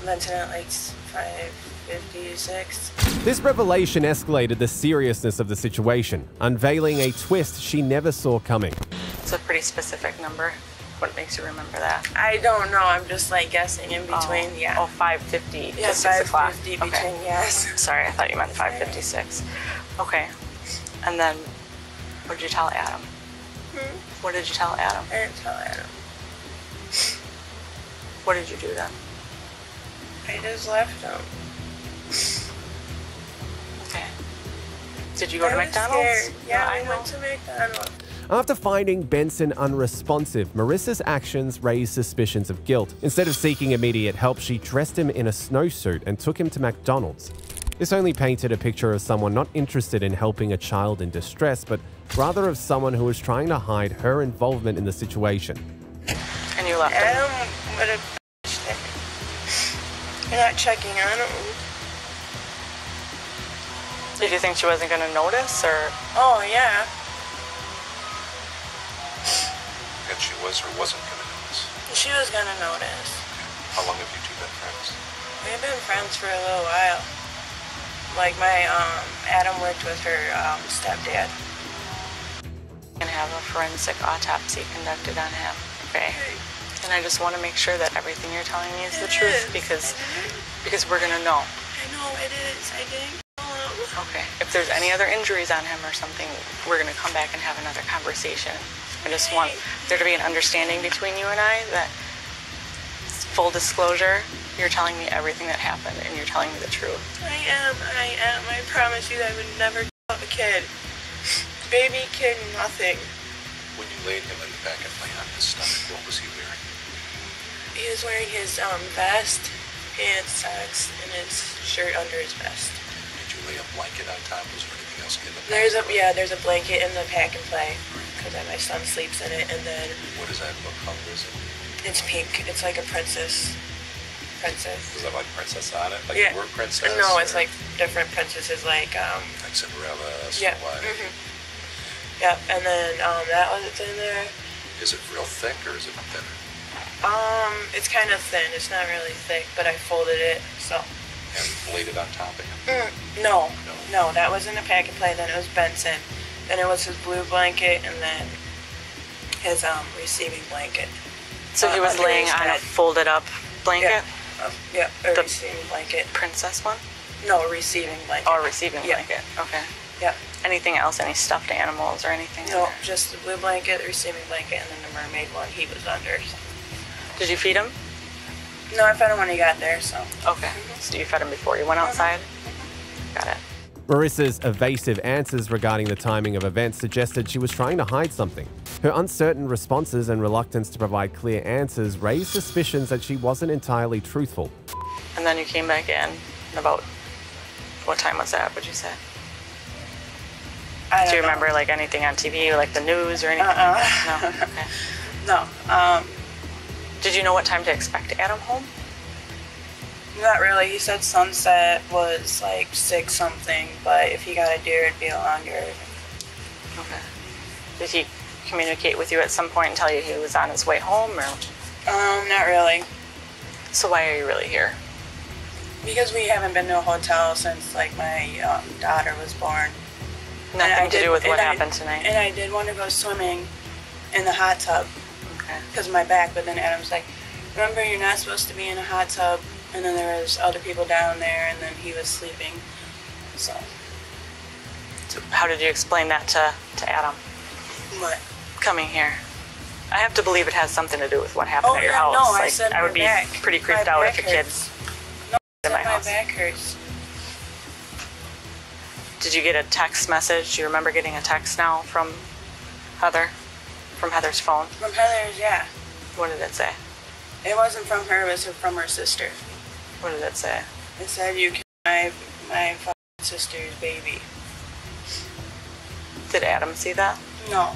Benson at like 5:56. This revelation escalated the seriousness of the situation, unveiling a twist she never saw coming. It's a pretty specific number. What makes you remember that? I don't know. I'm just like guessing in between. Yeah. Oh, 5:50 Yeah, to 6 o'clock. 5:50 between. Yes. Sorry, I thought you meant 5:56. Okay. And then, what did you tell Adam? What did you tell Adam? I didn't tell Adam. What did you do then? I just left him. Okay. Did you go to was McDonald's? scared. Yeah, I we went to McDonald's. After finding Benson unresponsive, Marissa's actions raised suspicions of guilt. Instead of seeking immediate help, she dressed him in a snowsuit and took him to McDonald's. This only painted a picture of someone not interested in helping a child in distress, but rather of someone who was trying to hide her involvement in the situation. And you left him? Adam would have. You're not checking on him. Did you think she wasn't going to notice, or? Oh, yeah. And she was or wasn't going to notice? She was going to notice. How long have you two been friends? We've been friends for a little while. Like Adam worked with her stepdad. And have a forensic autopsy conducted on him, okay? And I just want to make sure that everything you're telling me is the truth, because we're going to know. I know it is. I didn't. Okay. If there's any other injuries on him or something, we're going to come back and have another conversation. I just want there to be an understanding between you and I that, full disclosure, you're telling me everything that happened and you're telling me the truth. I am. I promise you I would never kill a kid. Baby kid, nothing. When you laid him in the back and lay on his stomach, what was he wearing? He was wearing his vest, pants, socks, and his shirt under his vest. Did you lay a blanket on top? Was there anything else in the There's a blanket in the pack and play, because my son sleeps in it, and then... What is that? What color is it? It's pink. It's like a princess. Does that like princess on it? Like yeah. you were princess? No, it's like different princesses, like like Cinderella, Snow White. Yep, and then that was in there. Is it real thick or is it thinner? It's kind of thin. It's not really thick, but I folded it, so. And laid it on top of him? No, that was in the pack and play. Then it was Benson. Then it was his blue blanket, and then his receiving blanket. So he was laying on a folded up blanket? Yeah, a receiving blanket. Princess one? No, a receiving blanket. Oh, a receiving blanket. Okay. Yep. Anything else? Any stuffed animals or anything? No, just the blue blanket, the receiving blanket, and then the mermaid one he was under. So. Did you feed him? No, I fed him when he got there, so. Okay. So you fed him before you went outside? Got it. Marissa's evasive answers regarding the timing of events suggested she was trying to hide something. Her uncertain responses and reluctance to provide clear answers raised suspicions that she wasn't entirely truthful. And then you came back in about, what time was that, would you say? Do you remember like anything on TV, like the news or anything? No? Okay. No. Did you know what time to expect Adam home? Not really. He said sunset was like 6 something, but if he got a deer, it'd be longer. Okay. Did he communicate with you at some point and tell you he was on his way home, or? Not really. So why are you really here? Because we haven't been to a hotel since like my daughter was born. Nothing to do with what happened tonight. And I did want to go swimming in the hot tub. Okay. Because of my back, but then Adam's like, remember, you're not supposed to be in a hot tub. And then there was other people down there, and then he was sleeping. So how did you explain that to Adam? What? Coming here. I have to believe it has something to do with what happened at your house. No, like, I said I would be pretty creeped out if a kid in my house. My back hurts. Did you get a text message? Do you remember getting a text now from Heather? From Heather's phone? From Heather's, yeah. What did it say? It wasn't from her, it was from her sister. What did it say? It said, you killed my sister's baby. Did Adam see that? No.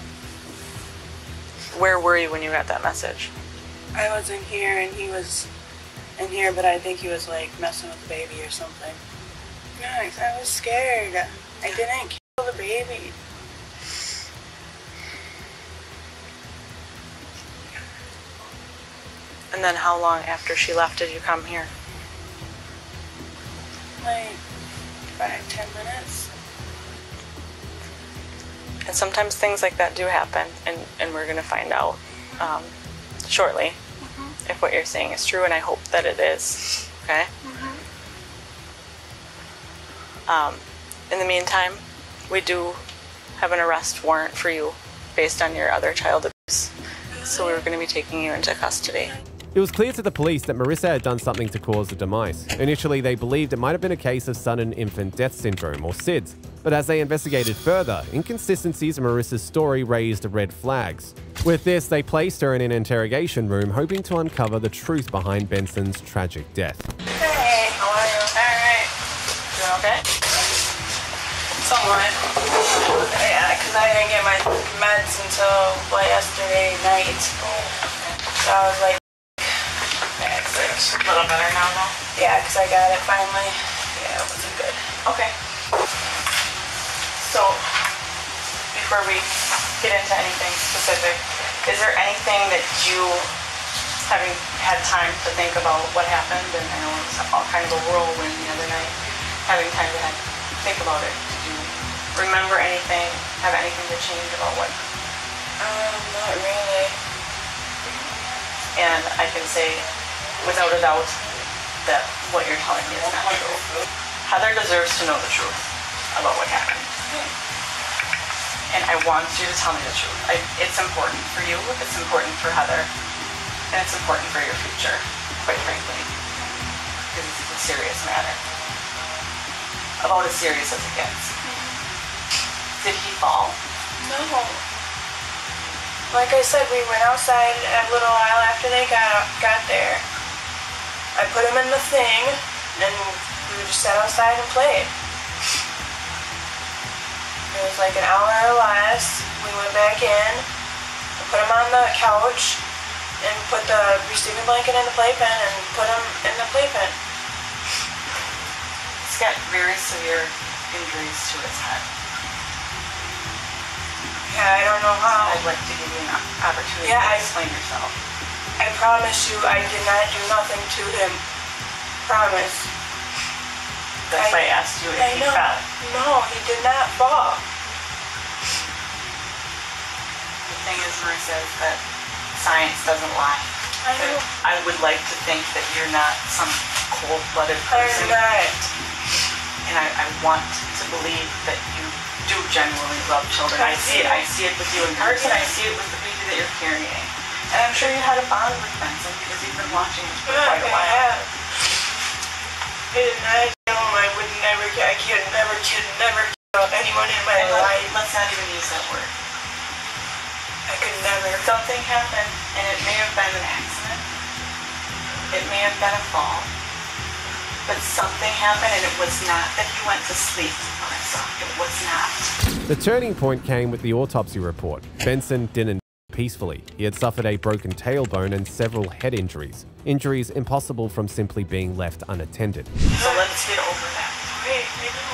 Where were you when you got that message? I was in here and he was in here, but I think he was like messing with the baby or something. Guys, I was scared. I didn't kill the baby. And then how long after she left did you come here? Like 5-10 minutes. And sometimes things like that do happen, and we're going to find out shortly if what you're saying is true, and I hope that it is, okay? In the meantime, we do have an arrest warrant for you based on your other child abuse, so we're going to be taking you into custody. It was clear to the police that Marissa had done something to cause the demise. Initially, they believed it might have been a case of sudden infant death syndrome, or SIDS. But as they investigated further, inconsistencies in Marissa's story raised red flags. With this, they placed her in an interrogation room, hoping to uncover the truth behind Benson's tragic death. Hey, how are you? All right. Doing okay? So, What? Yeah, because I didn't get my meds until yesterday night. So I was like, it's a little better now, though? Yeah, because I got it finally. Yeah, it wasn't good. Okay. So, before we get into anything specific, is there anything that you, having had time to think about what happened, and I know it was all kind of a whirlwind the other night, having time to think about it, did you remember anything, have anything to change about what? Not really. And I can say, without a doubt, that what you're telling me is not true. Heather deserves to know the truth about what happened. And I want you to tell me the truth. It's important for you, it's important for Heather, and it's important for your future, quite frankly. Because it's a serious matter. About as serious as it gets. Did he fall? No. Like I said, we went outside a little while after they got there. I put him in the thing, and we just sat outside and played. It was like an hour or less. We went back in, and put him on the couch, and put the receiving blanket in the playpen, and put him in the playpen. He's got very severe injuries to his head. Yeah, I don't know how. I'd like to give you an opportunity to explain yourself. I promise you I did not do nothing to him. Promise. That's why I asked you if he fell. No, he did not fall. The thing is, Marissa, is that science doesn't lie. I know. I would like to think that you're not some cold-blooded person. I'm not. And I want to believe that you do genuinely love children. I see it with you in person. I see it with the baby that you're carrying. And I'm sure you had a bond with Benson because you've been watching this for quite a while. I know I would never, I could never kill anyone in my life. Let's not even use that word. I could never. Something happened, and it may have been an accident. It may have been a fall. But something happened, and it was not that he went to sleep, Marissa. It was not. The turning point came with the autopsy report. Benson didn't peacefully. He had suffered a broken tailbone and several head injuries. Injuries impossible from simply being left unattended. So let's get over that. Wait,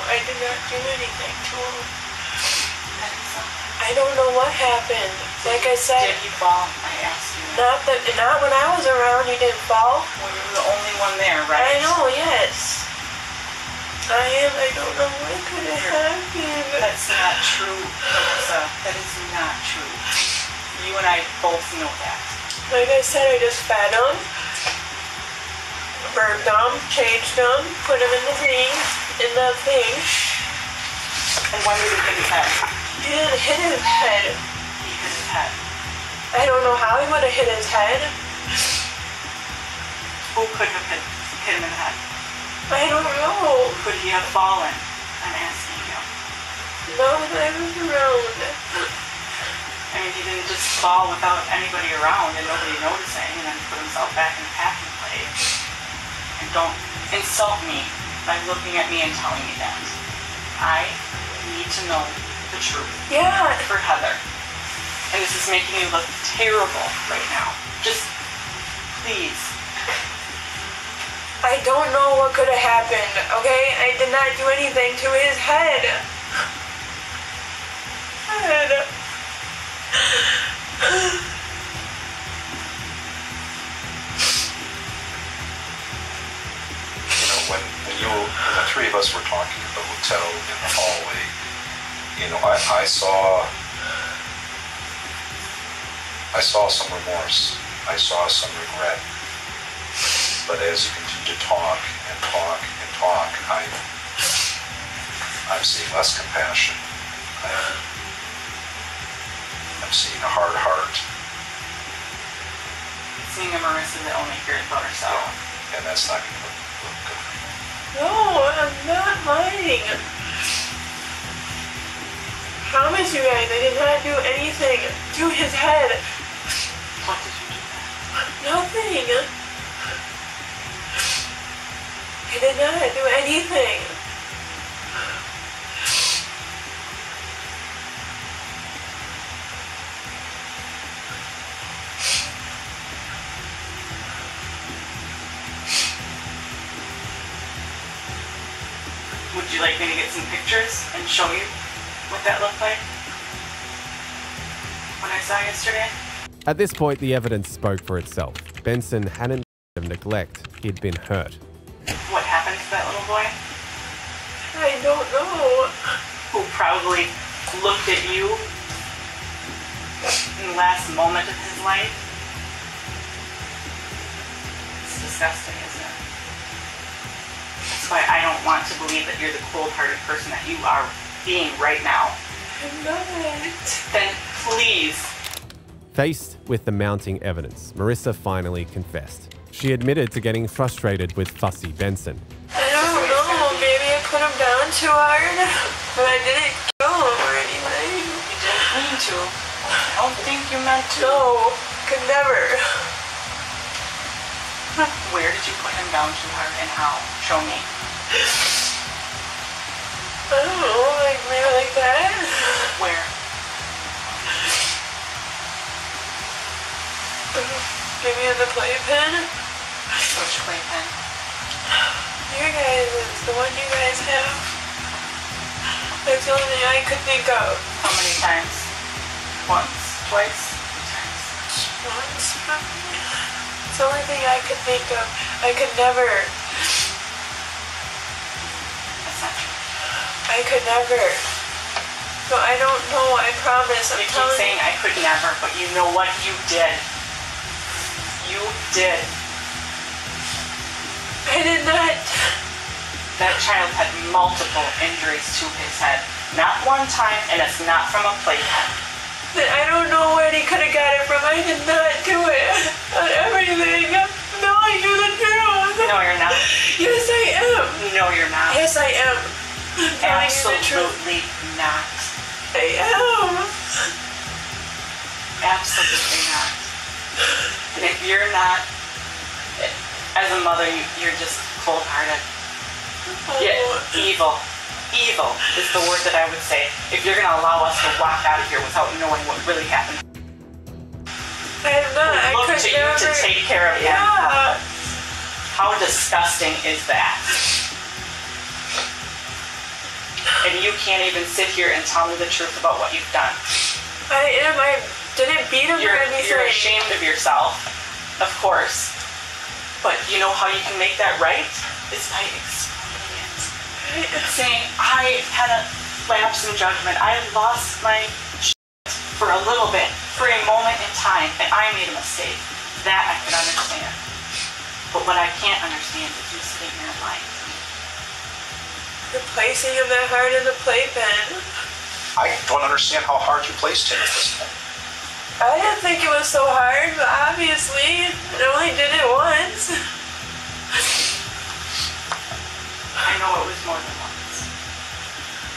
I did not do anything to him. I don't know what happened. Like I said, did he fall? I asked you. Not when I was around. He didn't fall. Well, you were the only one there, right? I know. Yes. I don't know what could have happened. That's not true, Marissa. That is not true. You and I both know that. Like I said, I just fed him, burped him, changed him, put him in the thing. And when did he hit his head? He didn't hit his head. He hit his head. I don't know how he would have hit his head. Who could have hit him in the head? I don't know. Could he have fallen? I'm asking you. No, I was around. I mean, he didn't just fall without anybody around and nobody noticing and then put himself back in the packing plate. And don't insult me by looking at me and telling me that. I need to know the truth. Yeah. For Heather. And this is making you look terrible right now. Just, please. I don't know what could have happened, okay? I did not do anything to his head. When the three of us were talking at the hotel in the hallway, I saw some remorse. I saw some regret. But as you continue to talk and talk and talk, I'm seeing less compassion. I'm seeing a hard heart. Seeing a Marissa that only cares about herself. Yeah. And that's not going to look good. No, I'm not lying. Promise you guys, I did not do anything to his head. What did you do? Nothing. I did not do anything. Would you like me to get some pictures and show you what that looked like when I saw yesterday? At this point, the evidence spoke for itself. Benson hadn't of neglect. He'd been hurt. What happened to that little boy? I don't know. Who probably looked at you in the last moment of his life? It's disgusting, isn't it? That's why I don't want to believe that you're the cold-hearted person that you are being right now. I'm not. Then please. Faced with the mounting evidence, Marissa finally confessed. She admitted to getting frustrated with fussy Benson. I don't know. Maybe I put him down too hard, but I didn't kill him or anything. You didn't mean to. I don't think you meant to. No, could never. Where did you put him down too hard and how? Show me. I don't know, like maybe like that. Where? Maybe in the playpen. Which playpen? Your guys, the one you guys have. That's the only thing I could think of. How many times? Once? Twice? Once? It's the only thing I could think of. I could never. That's not true. I could never. So I don't know, I promise. You keep saying I could never, but you know what? You did. You did. I did not. That child had multiple injuries to his head. Not one time, and it's not from a playpen. I don't know where he could have got it from. I did not do it. On everything. I'm telling you the truth. No, you're not. Yes, I am. No, you're not. Yes, I am. I'm telling you the truth. Absolutely not. I am. Absolutely not. And if you're not, as a mother, you're just cold-hearted. Yeah, evil. Evil is the word that I would say. If you're going to allow us to walk out of here without knowing what really happened. I am not. I Look could to never. you to take care of him. Yeah. How disgusting is that? And you can't even sit here and tell me the truth about what you've done. I am. I didn't beat him or anything. You're ashamed of yourself, of course. But you know how you can make that right? Is by explaining it. Saying, I had a lapse in judgment. I lost my shit for a little bit, for a moment in time, and I made a mistake. That I can understand. But what I can't understand is you sitting there lying to me. The placing of that heart in the playpen. I don't understand how hard you placed him at this point. I didn't think it was so hard, but obviously, I only did it once. I know it was more than once.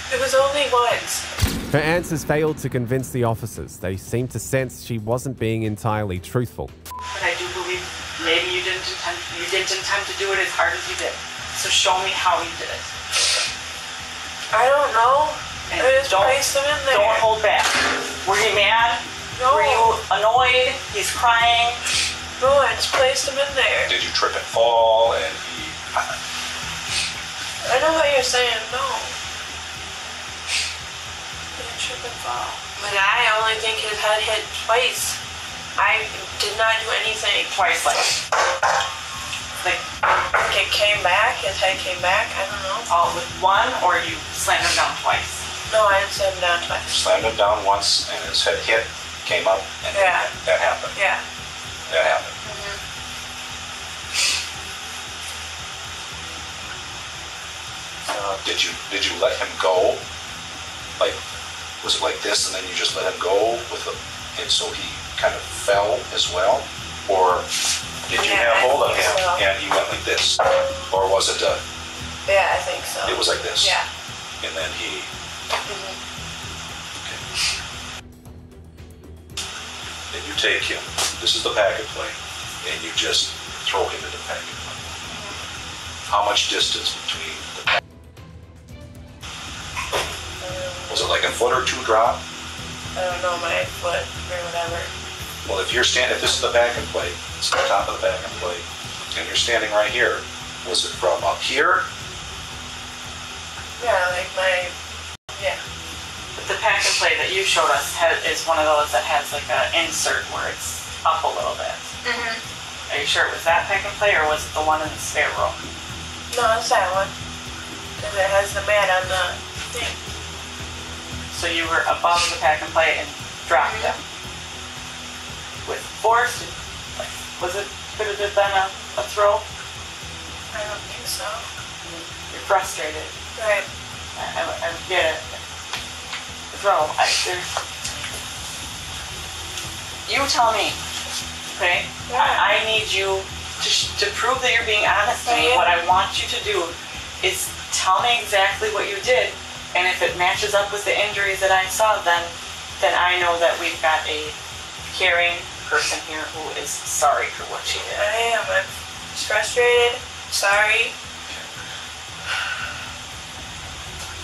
It was only once. Her answers failed to convince the officers. They seemed to sense she wasn't being entirely truthful. But I do believe maybe you didn't intend to do it as hard as you did. So show me how you did it. I don't know. And I just placed him in there. Don't hold back. Were you mad? No. Were you annoyed? He's crying. No, I just placed him in there. Did you trip and fall and he... I know what you're saying, no. Didn't trip and fall. But I only think his head hit twice. I did not do anything. Twice, like it came back, his head came back, I don't know. All with one, or you slammed him down twice? No, I didn't slam him down twice. Slammed him down once and his head hit, came up, and that happened. Yeah. That happened. Did you let him go? Like, was it like this, and then you just let him go with him, and so he kind of fell as well, or did you have hold of him and he went like this, or was it Yeah, I think so. It was like this. Yeah. And then he. Then you take him. This is the packet plane, and you just throw him into the packet plane. How much distance between the packet? Was it like a foot or two drop? I don't know, my foot or whatever. Well, if this is the back and plate, it's the top of the back and plate, and you're standing right here, was it from up here Yeah, like my, yeah. But the pack and play that you showed us is one of those that has like an insert where it's up a little bit. Are you sure it was that pack and play, or was it the one in the spare room? No, it's that one. Because it has the mat on the thing. So you were above the pack and play and dropped them. With force? Like, could it have been a throw? I don't think so. You're frustrated. Right. I get it. Throw. You tell me, okay? Yeah. I need you to prove that you're being honest to me. What I want you to do is tell me exactly what you did, and if it matches up with the injuries that I saw, then I know that we've got a caring person here who is sorry for what she did. I am. I'm frustrated. Sorry.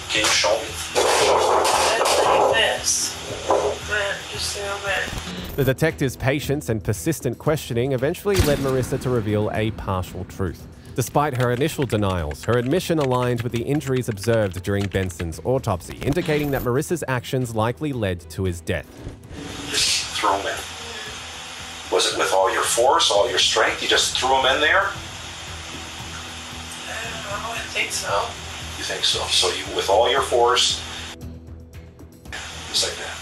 Can you show me? It's like this. But just a little bit. The detective's patience and persistent questioning eventually led Marissa to reveal a partial truth. Despite her initial denials, her admission aligned with the injuries observed during Benson's autopsy, indicating that Marissa's actions likely led to his death. Just threw him in. Was it with all your force, all your strength? You just threw him in there? I don't know. I think so. You think so? So you, with all your force, just like that,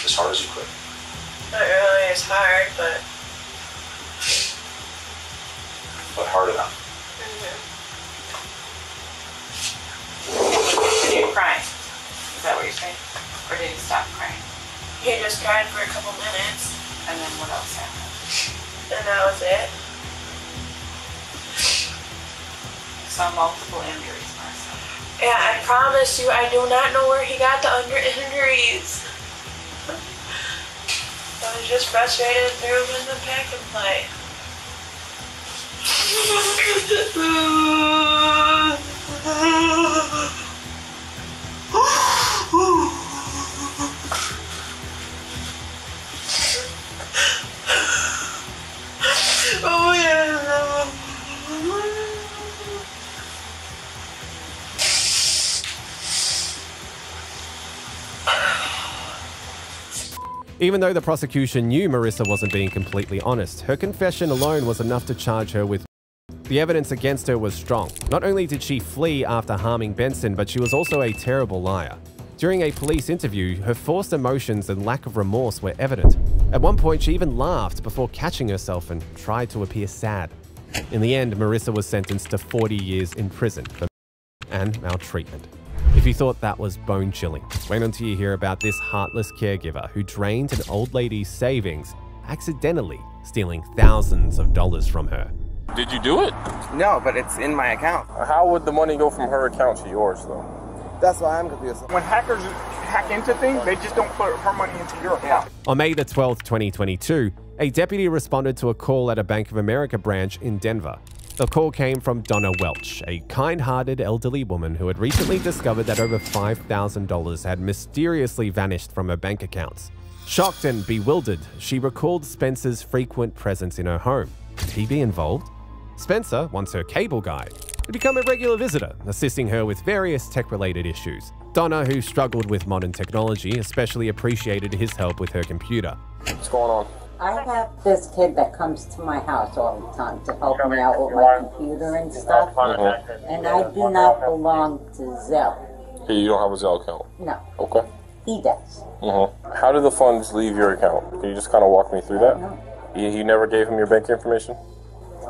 as hard as you could. Not really as hard, but Hard enough. Did he cry? Is that what you're saying? Or did he stop crying? he just cried for a couple minutes. And then what else happened? And that was it. Saw multiple injuries, Marissa. Yeah, I promise you, I do not know where he got the injuries. I was just frustrated and threw him in the pack and play. Oh yeah. Even though the prosecution knew Marissa wasn't being completely honest, her confession alone was enough to charge her with. The evidence against her was strong. Not only did she flee after harming Benson, but she was also a terrible liar. During a police interview, her forced emotions and lack of remorse were evident. At one point, she even laughed before catching herself and tried to appear sad. In the end, Marissa was sentenced to 40 years in prison for and maltreatment. If you thought that was bone-chilling, wait until you hear about this heartless caregiver who drained an old lady's savings, accidentally stealing thousands of dollars from her. Did you do it? No, but it's in my account. How would the money go from her account to yours, though? That's why I'm confused. When hackers hack into things, they just don't put her money into your account. On May the 12th, 2022, a deputy responded to a call at a Bank of America branch in Denver. The call came from Donna Welch, a kind-hearted elderly woman who had recently discovered that over $5,000 had mysteriously vanished from her bank accounts. Shocked and bewildered, she recalled Spencer's frequent presence in her home. Could he be involved? Spencer, once her cable guy, had become a regular visitor, assisting her with various tech-related issues. Donna, who struggled with modern technology, especially appreciated his help with her computer. What's going on? I have this kid that comes to my house all the time to help me out with my computer and stuff, and I do not belong to Zelle. Hey, you don't have a Zelle account? No. Okay. He does. How do the funds leave your account? Can you just kind of walk me through that? You never gave him your bank information?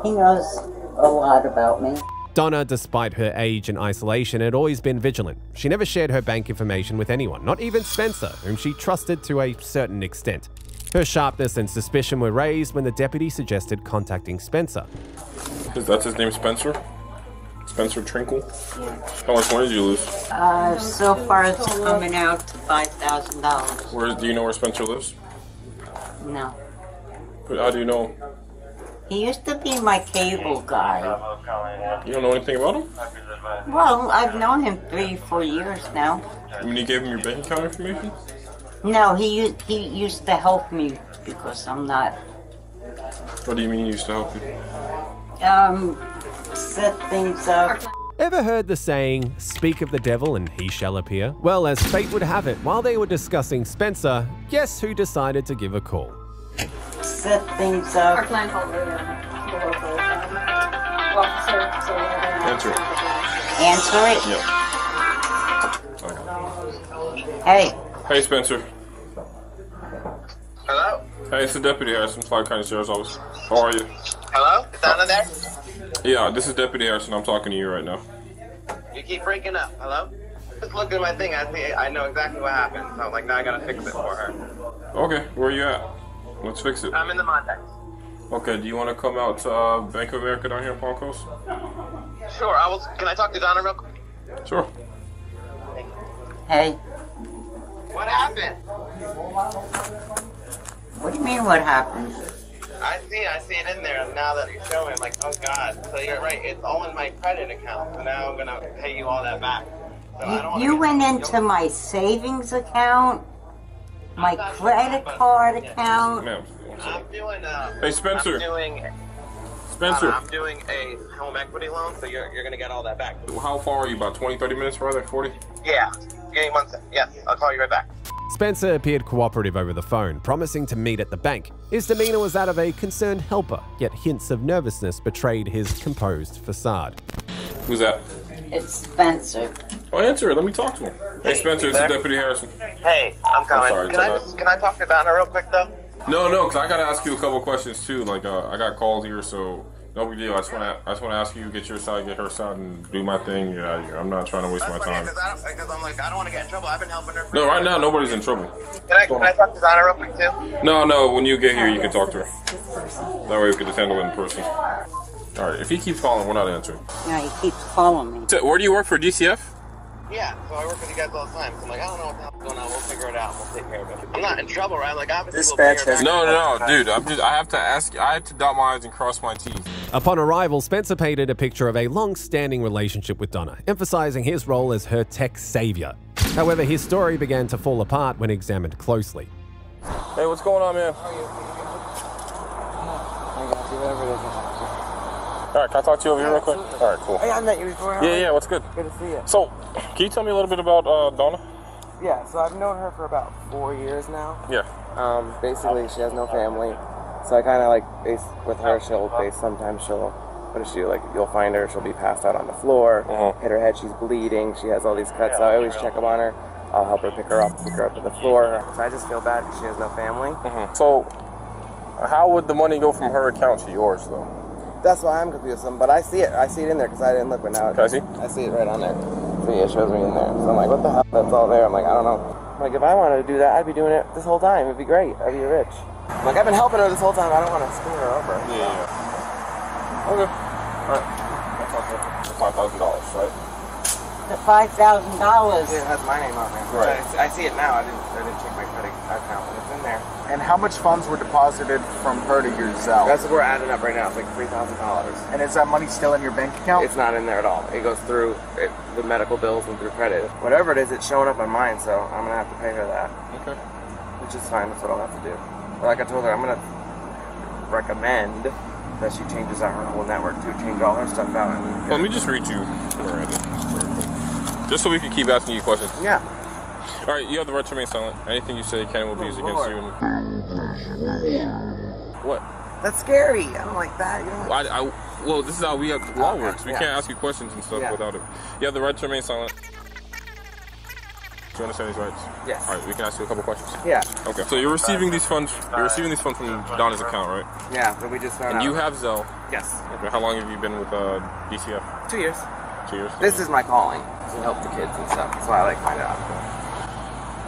He knows a lot about me. Donna, despite her age and isolation, had always been vigilant. She never shared her bank information with anyone, not even Spencer, whom she trusted to a certain extent. Her sharpness and suspicion were raised when the deputy suggested contacting Spencer. That's his name, Spencer? Spencer Trinkle? Yeah. How much money did you lose? So far it's coming out to $5,000. Do you know where Spencer lives? No. But how do you know? He used to be my cable guy. You don't know anything about him? Well, I've known him 3-4 years now. I mean, you gave him your bank account information? No, he used to help me because I'm not. What do you mean he used to help you? Set things up. Ever heard the saying, speak of the devil and he shall appear? Well, as fate would have it, while they were discussing Spencer, guess who decided to give a call? Set things up. Our client called the local officer, so we have an Answer it. Answer it? Yep. Hey. Hey, Spencer. Hello? Hey, it's the Deputy Harrison, Clark County Sheriff's Office. How are you? Hello? Is Donna there? Yeah, this is Deputy Harrison. I'm talking to you right now. You keep breaking up. Hello? Just look at my thing. I know exactly what happened. So, like, now I gotta fix it for her. Okay, where are you at? Let's fix it. I'm in the Montex. Okay, do you want to come out to Bank of America down here in Palm Coast? Sure, can I talk to Donna real quick? Sure. Hey. What happened? What do you mean, what happened? I see it in there now that you're showing. I'm like, oh God. So you're right, it's all in my credit account. So now I'm gonna pay you all that back. So I don't You went into my savings account, my credit card account. Ma'am. I'm doing Hey, Spencer. I'm doing a home equity loan, so you're gonna get all that back. How far are you? About 20, 30 minutes rather? 40? Yeah. Give me 1 second. Yes, I'll call you right back. Spencer appeared cooperative over the phone, promising to meet at the bank. His demeanor was that of a concerned helper, yet hints of nervousness betrayed his composed facade. Who's that? It's Spencer. Oh, answer it. Let me talk to him. Hey, Spencer, it's Deputy Harrison. Hey, I'm coming. sorry, Can I talk to Donna real quick though? No, because I got to ask you a couple questions too. Like, I got called here, so no big deal. I just want to ask you, get your side, get her side, and do my thing. Get out of here. I'm not trying to waste my time. Because I'm like, I don't want to get in trouble. I've been helping her. No, right now nobody's in trouble. Can I talk to Donna real quick too? No. When you get here, you can talk to her. That way we can just handle it in person. All right. If he keeps calling, we're not answering. Yeah, he keeps calling me. So, where do you work for, DCF? Yeah, so I work with you guys all the time. So I'm like, I don't know what the hell's going on. We'll figure it out. We'll take care of it. I'm not in trouble, right? Like, obviously we'll figure it out. No, dude. I have to ask. I have to dot my I's and cross my T's. Upon arrival, Spencer painted a picture of a long-standing relationship with Donna, emphasizing his role as her tech savior. However, his story began to fall apart when examined closely. Hey, what's going on, man? All right, can I talk to you over here real quick? All right, cool. Hey, I met you before. Yeah, what's good? Good to see you. So, can you tell me a little bit about Donna? Yeah, so I've known her for about 4 years now. Yeah. Basically, she has no family. So I kind of like, with her, sometimes she'll, what does she do? Like, you'll find her, she'll be passed out on the floor, hit her head, she's bleeding, she has all these cuts. So I always check up on her. I'll help her pick her up to the floor. So I just feel bad because she has no family. So, how would the money go from her account to yours, though? That's why I'm confused. But I see it in there because I didn't look, but now Can I see? I see it right on there. So yeah, it shows me in there. So I'm like, what the hell? That's all there. I'm like, I don't know. I'm like, if I wanted to do that, I'd be doing it this whole time. It'd be great. I'd be rich. I'm like, I've been helping her this whole time. I don't want to screw her over. Yeah. Okay. All right. That's $5,000, right? The $5,000. It has my name on there. Right. I see it now. I didn't check my credit account, but it's in there. And how much funds were deposited from her to your Zelle? That's what we're adding up right now. It's like $3,000. And is that money still in your bank account? It's not in there at all. It goes through the medical bills and through credit. Whatever it is, it's showing up on mine, so I'm going to have to pay her that. Okay. Which is fine. That's what I'll have to do. But like I told her, I'm going to recommend that she changes out her whole network to change all her stuff out. And Let me just read you just so we can keep asking you questions. Yeah. All right, you have the right to remain silent. Anything you say can will be used against you. What? That's scary. I don't like that. You know. Well, this is how the law works. We can't ask you questions and stuff without it. You have the right to remain silent. Do you understand these rights? Yes. All right, we can ask you a couple questions. Yeah. Okay. So you're receiving these funds. You're receiving these funds from Donna's account, right? Yeah, but we just found out. And you have Zelle. Yes. Okay. How long have you been with DCF? 2 years. 2 years. This is my calling to help the kids and stuff. That's why I like find out.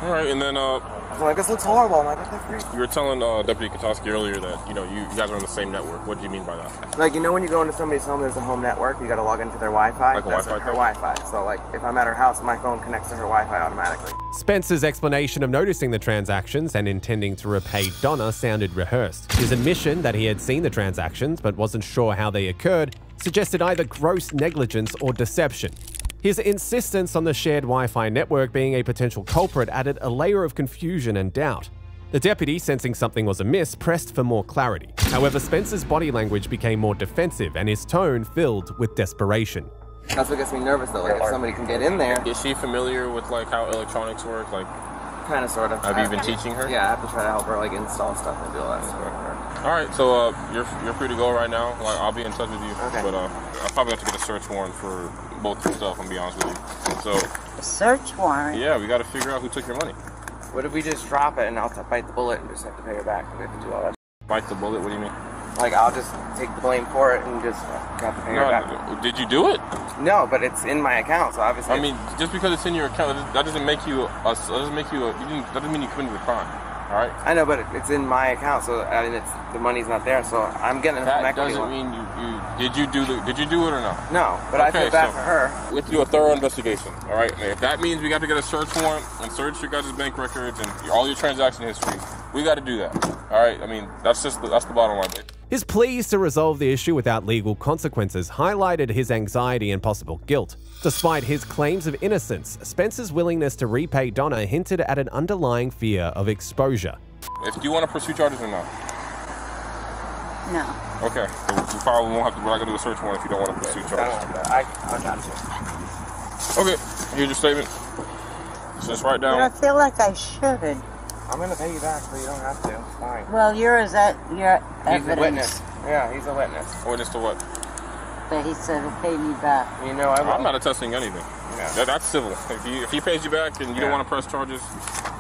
All right, and then I'm like, this looks horrible. I'm like, what the freak? you were telling Deputy Katoski earlier that you guys are on the same network. What do you mean by that? Like, when you go into somebody's home, there's a home network. You got to log into their Wi-Fi. Like a That's Wi-Fi her Wi-Fi. So like, if I'm at her house, my phone connects to her Wi-Fi automatically. Spencer's explanation of noticing the transactions and intending to repay Donna sounded rehearsed. His admission that he had seen the transactions but wasn't sure how they occurred suggested either gross negligence or deception. His insistence on the shared Wi-Fi network being a potential culprit added a layer of confusion and doubt. The deputy, sensing something was amiss, pressed for more clarity. However, Spencer's body language became more defensive and his tone filled with desperation. That's what gets me nervous though. Like if somebody can get in there. Is she familiar with like how electronics work? Like, kind of, sort of. Have you been teaching her? Yeah, I have to try to help her like install stuff and do all that stuff. All right, so you're free to go right now. Like, I'll be in touch with you. Okay. But I probably have to get a search warrant for both your stuff. I'm gonna be honest with you. So. A search warrant? Yeah, we got to figure out who took your money. What if we just drop it and I'll bite the bullet and just have to pay her back? We have to do all that. Bite the bullet? What do you mean? Like, I'll just take the blame for it and just have to pay her back. Did you do it? No, but it's in my account, so obviously. I mean, just because it's in your account, that doesn't make you. That doesn't mean you committed the crime. All right. I know, but it's in my account, so I mean, the money's not there, so I'm getting that some equity. That doesn't mean you. Did you do it or not? No, but I feel bad for her. We have to do a thorough investigation. All right. And if that means we got to get a search warrant and search your guys' bank records and all your transaction history, we got to do that. All right. I mean, that's the bottom line. His pleas to resolve the issue without legal consequences highlighted his anxiety and possible guilt. Despite his claims of innocence, Spencer's willingness to repay Donna hinted at an underlying fear of exposure. Do you want to pursue charges or not? No. Okay, so we probably won't have to. We're not gonna do a search warrant if you don't want to pursue charges. I got you. Okay, here's your statement. Just write down. But I feel like I should. I'm gonna pay you back, but you don't have to. It's fine. Well, your evidence. He's a witness. Yeah, he's a witness. A witness to what? That he said to pay me back. You know, I'm not attesting anything. Yeah. That's civil. If he pays you back and you don't want to press charges,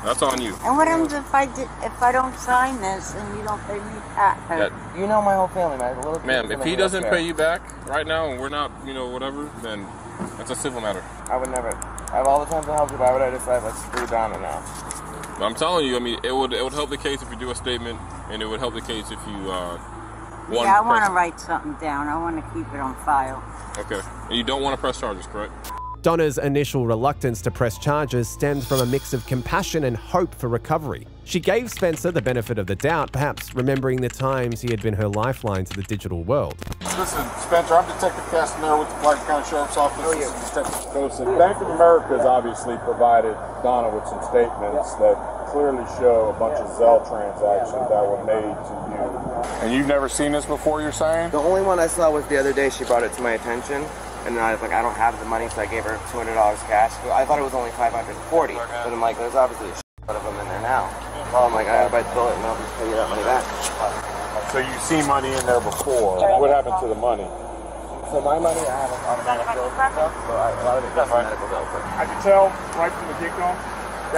that's on you. And what happens if I don't sign this and you don't pay me back? You know my whole family, man. Ma'am, if he doesn't pay you back right now and we're not, whatever, then that's a civil matter. I would never. I have all the time to help you. Why would I decide let's screw down it now? But I'm telling you, I mean, it would help the case if you do a statement, and it would help the case if you I want to write something down. I want to keep it on file. Okay. And you don't want to press charges, correct? Donna's initial reluctance to press charges stemmed from a mix of compassion and hope for recovery. She gave Spencer the benefit of the doubt, perhaps remembering the times he had been her lifeline to the digital world. Listen, Spencer, I'm Detective Castanero with the Clark County Sheriff's Office. This is Detective Joseph. Bank of America has obviously provided Donna with some statements that clearly show a bunch of Zelle transactions that were made to you. And you've never seen this before, you're saying? The only one I saw was the other day. She brought it to my attention. And then I was like, I don't have the money, so I gave her $200 cash. I thought it was only $540, but I'm like, there's obviously a shit of them in there now. Well, I'm like, I gotta bite the bullet and I'll just pay you that money back. So you've seen money in there before. What happened to the money? So my money, I have automatic bills and stuff, so a lot of it goes on medical bills. I can tell right from the get-go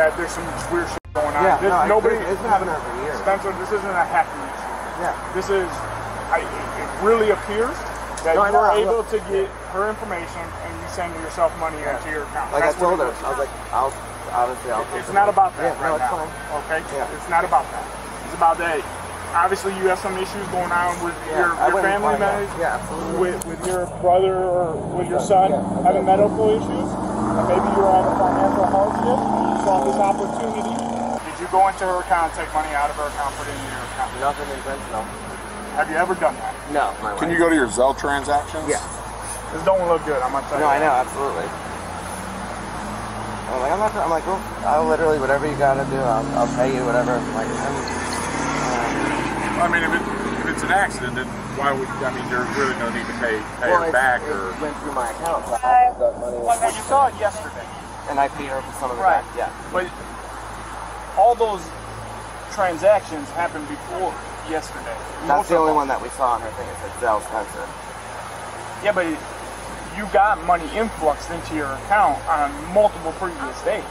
that there's some weird shit going on. Yeah, it's been happening for years. Spencer, this isn't a happening. Yeah. This is, it really appears that you were able to get her information and you send yourself money into your account. Like I told her, I was like, I'll It's not about that right now. Fine. Okay? Yeah. It's not about that. It's about that. Obviously, you have some issues going on with your family members, with your brother or with your son having medical issues, and maybe you're on a financial hardship, and you saw this opportunity. Did you go into her account and take money out of her account, put it into your account? Nothing intentional. Have you ever done that? No. Can you go to your Zelle transactions? Yeah. This don't look good, I'm gonna tell you. No, I know, absolutely. I'm like, well, I'll literally, whatever you gotta do, I'll pay you, whatever. Like, I mean, if it's an accident, then why would, there's really no need to pay her back or... It went through my account, so I have that money. Well, you saw it yesterday. And I paid her for some of it back, yeah. But all those transactions happened before yesterday. That's the only one that we saw on her thing. It said Zelle Spencer. Yeah, but you got money influxed into your account on multiple previous days.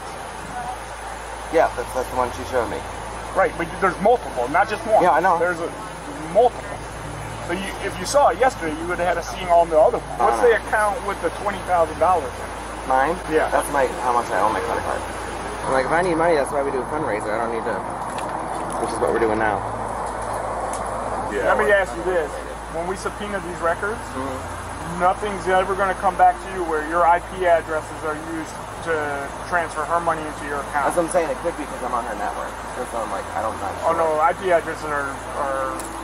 Yeah, that's the one she showed me. Right, but there's multiple, not just one. Yeah, I know. There's multiple. So if you saw it yesterday, you would have had to see all the other ones. What's the account with the $20,000 in it? Mine? Yeah. That's how much I owe my credit card. I'm like, if I need money, that's why we do a fundraiser. I don't need to, which is what we're doing now. Yeah. Let me ask you this. When we subpoena these records, nothing's ever going to come back to you where your IP addresses are used to transfer her money into your account. As I'm saying, it could be because I'm on her network. So I'm like, I don't know. Oh no, IP addresses are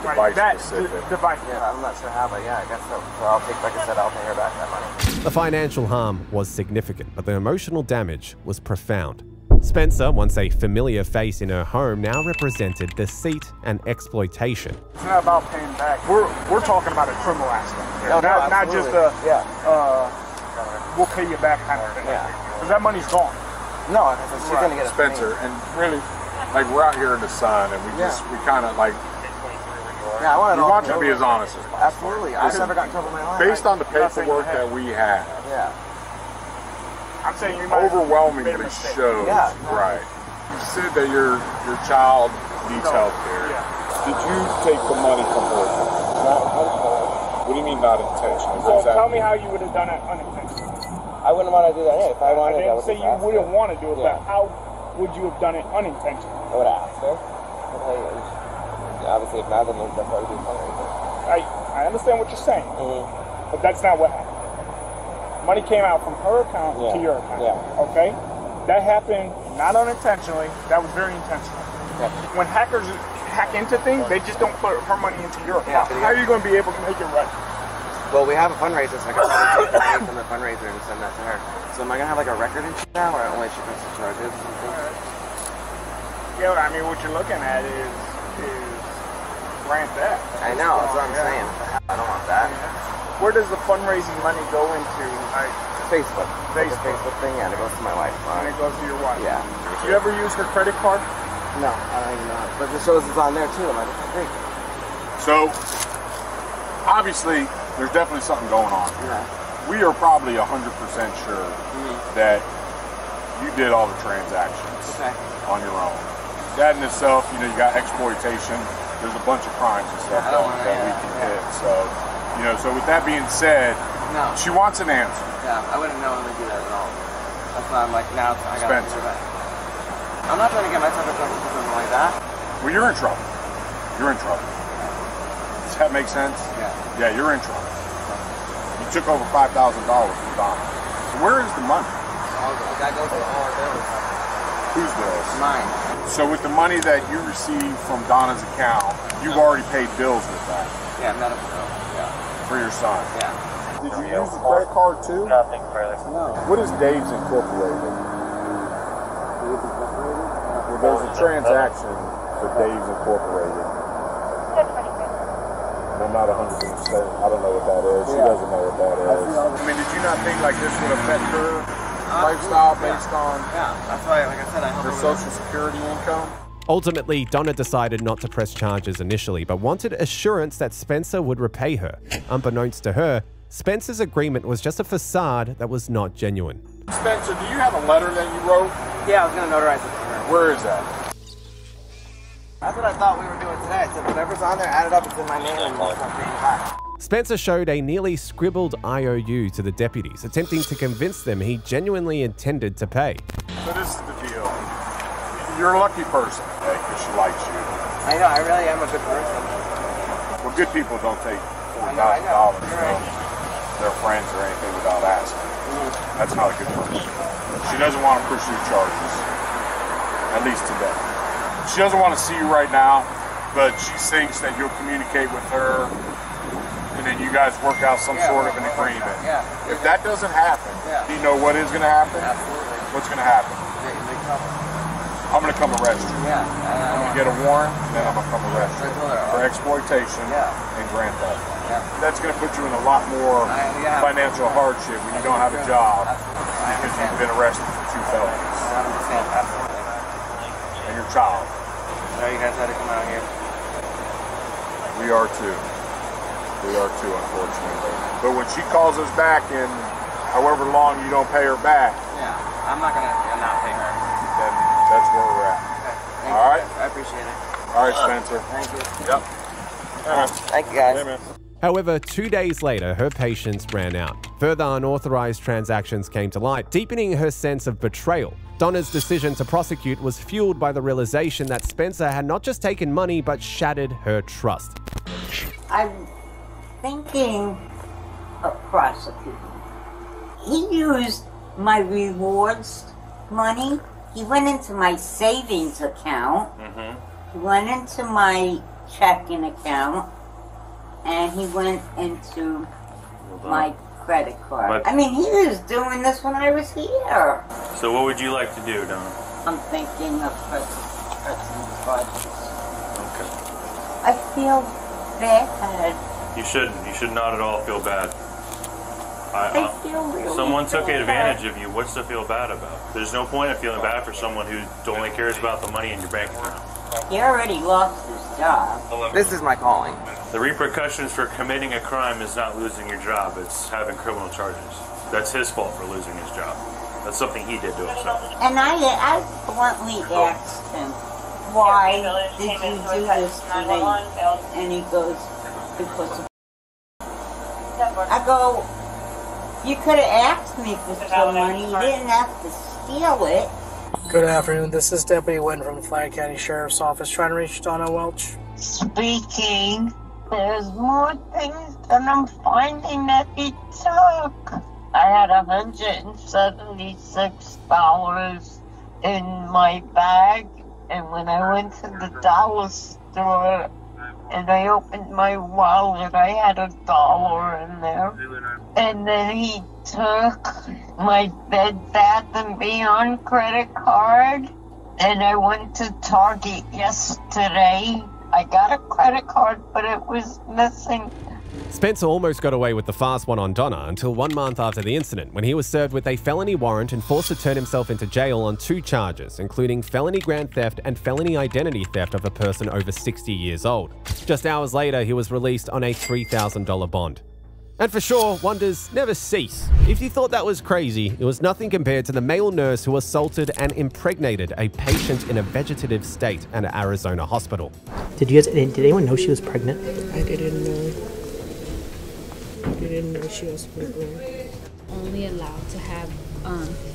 device specific. Device. Yeah, I'm not sure how, but yeah, I guess so. So I'll take, like I said, I'll pay her back that money. The financial harm was significant, but the emotional damage was profound. Spencer, once a familiar face in her home, now represented deceit and exploitation. It's not about paying back. We're talking about a criminal aspect. No, not just a we'll pay you back kind of thing. Yeah. Because that money's gone. No, she's going to get it. Spencer, and really, like, we're out here in the sun, and we kind of like. Yeah, I we want you to be as honest as possible. Absolutely. I've never gotten in trouble in my life. Based on the paperwork that we have, I'm saying you might overwhelmingly shows, right. You said that your child needs health care. Did you take the money from her? What do you mean not intentionally? So tell me how you would have done it unintentionally. I wouldn't want to do that. Yeah, if I wanted, I would say you wouldn't want to do it, but how would you have done it unintentionally? I would have asked her. Obviously, if not, then that's probably be funny. I understand what you're saying, but that's not what happened. Money came out from her account to your account. Okay, that happened not unintentionally. That was very intentional. When hackers hack into things, they just don't put her money into your account. How are you going to be able to make it right? Well, we have a fundraiser, so I got to take the money from the fundraiser and send that to her. So am I going to have like a record and shit now, or only she comes to charges? Yeah, I mean, what you're looking at is grant that. I know, that's what I'm saying. I don't want that. Where does the fundraising money go into? Like Facebook. Like the Facebook thing, it goes to my wife. And it goes to your wife? Yeah. Do you ever use her credit card? No, I don't even know. But the shows is on there too. I'm like, great. So, obviously, there's definitely something going on. Yeah. We are probably 100% sure that you did all the transactions on your own. That in itself, you got exploitation. There's a bunch of crimes and stuff that we can hit. So, so with that being said, she wants an answer. Yeah, I wouldn't knowingly do that at all. That's why I'm like, now I got to do that. I'm not trying to get myself in trouble for something like that. Well, you're in trouble. You're in trouble. Does that make sense? Yeah. Yeah, you're in trouble. You took over $5,000 from Donna. So where is the money? That goes to all our bills. Whose bills? Mine. So with the money that you received from Donna's account, you've already paid bills with that? Yeah, medical bills. Yeah. For your son? Yeah. Did you use the credit card too? Nothing further. No. What is Dave's Incorporated? Well, there's a transaction for Dave's Incorporated. And I'm not 100%. I don't know what that is. She doesn't know what that is. I mean, did you not think like this would affect her lifestyle based on that's why, like I said, I her Social Security income? Ultimately, Donna decided not to press charges initially, but wanted assurance that Spencer would repay her. Unbeknownst to her, Spencer's agreement was just a facade that was not genuine. Spencer, do you have a letter that you wrote? Yeah, I was going to notarize it for her. Where is that? That's what I thought we were doing today. I said, whatever's on there, add it up, it's in my name, and we'll start paying back. Spencer showed a nearly scribbled IOU to the deputies, attempting to convince them he genuinely intended to pay. So this is the deal. You're a lucky person, okay, because she likes you. I know, I really am a good person. Well, good people don't take $40,000 from their friends or anything without asking. That's not a good person. She doesn't want to pursue charges, at least today. She doesn't want to see you right now, but she thinks that you'll communicate with her and then you guys work out some sort of an agreement. If that doesn't happen, do you know what is going to happen? Absolutely. What's going to happen? I'm going to come arrest you. I'm going to get a warrant, and then I'm going to come arrest you for exploitation and grand theft. That's going to put you in a lot more financial hardship when you don't have a job because you've been arrested for 2 felonies. And your child. So you guys had to come out here. We are too. We are too, unfortunately. But when she calls us back in however long you don't pay her back, I'm not going to not pay her. Then that's where we're at. Okay. All right? I appreciate it. All right, Spencer. Thank you. Yep. Thank you, guys. Hey, man. However, 2 days later, her patience ran out. Further unauthorized transactions came to light, deepening her sense of betrayal. Donna's decision to prosecute was fueled by the realization that Spencer had not just taken money, but shattered her trust. I'm thinking of prosecuting. He used my rewards money. He went into my savings account. He went into my checking account. And he went into my credit card. I mean, he was doing this when I was here. So what would you like to do, Donna? I'm thinking of pressing charges. Okay. I feel bad. You shouldn't. You should not at all feel bad. I feel really Someone took bad. advantage of you. What's to feel bad about? There's no point in feeling bad for someone who only cares about the money in your bank account. He already lost his job. This is my calling. The repercussions for committing a crime is not losing your job. It's having criminal charges. That's his fault for losing his job. That's something he did to himself. And I bluntly asked him, why did you do this to me? And he goes, because of... I go, you could have asked me for some money. You didn't have to steal it. Good afternoon. This is Deputy Wynn from the Flagg County Sheriff's Office trying to reach Donna Welch. Speaking. There's more things than I'm finding that he took. I had $176 in my bag, and when I went to the dollar store and I opened my wallet, I had $1 in there. And then he took my Bed Bath & Beyond credit card, and I went to Target yesterday. I got a credit card, but it was missing. Spencer almost got away with the fast one on Donna until 1 month after the incident, when he was served with a felony warrant and forced to turn himself into jail on 2 charges, including felony grand theft and felony identity theft of a person over 60 years old. Just hours later, he was released on a $3,000 bond. And for sure, wonders never cease. If you thought that was crazy, it was nothing compared to the male nurse who assaulted and impregnated a patient in a vegetative state at an Arizona hospital. Did anyone know she was pregnant? I didn't know. I didn't know she was pregnant. Only allowed to have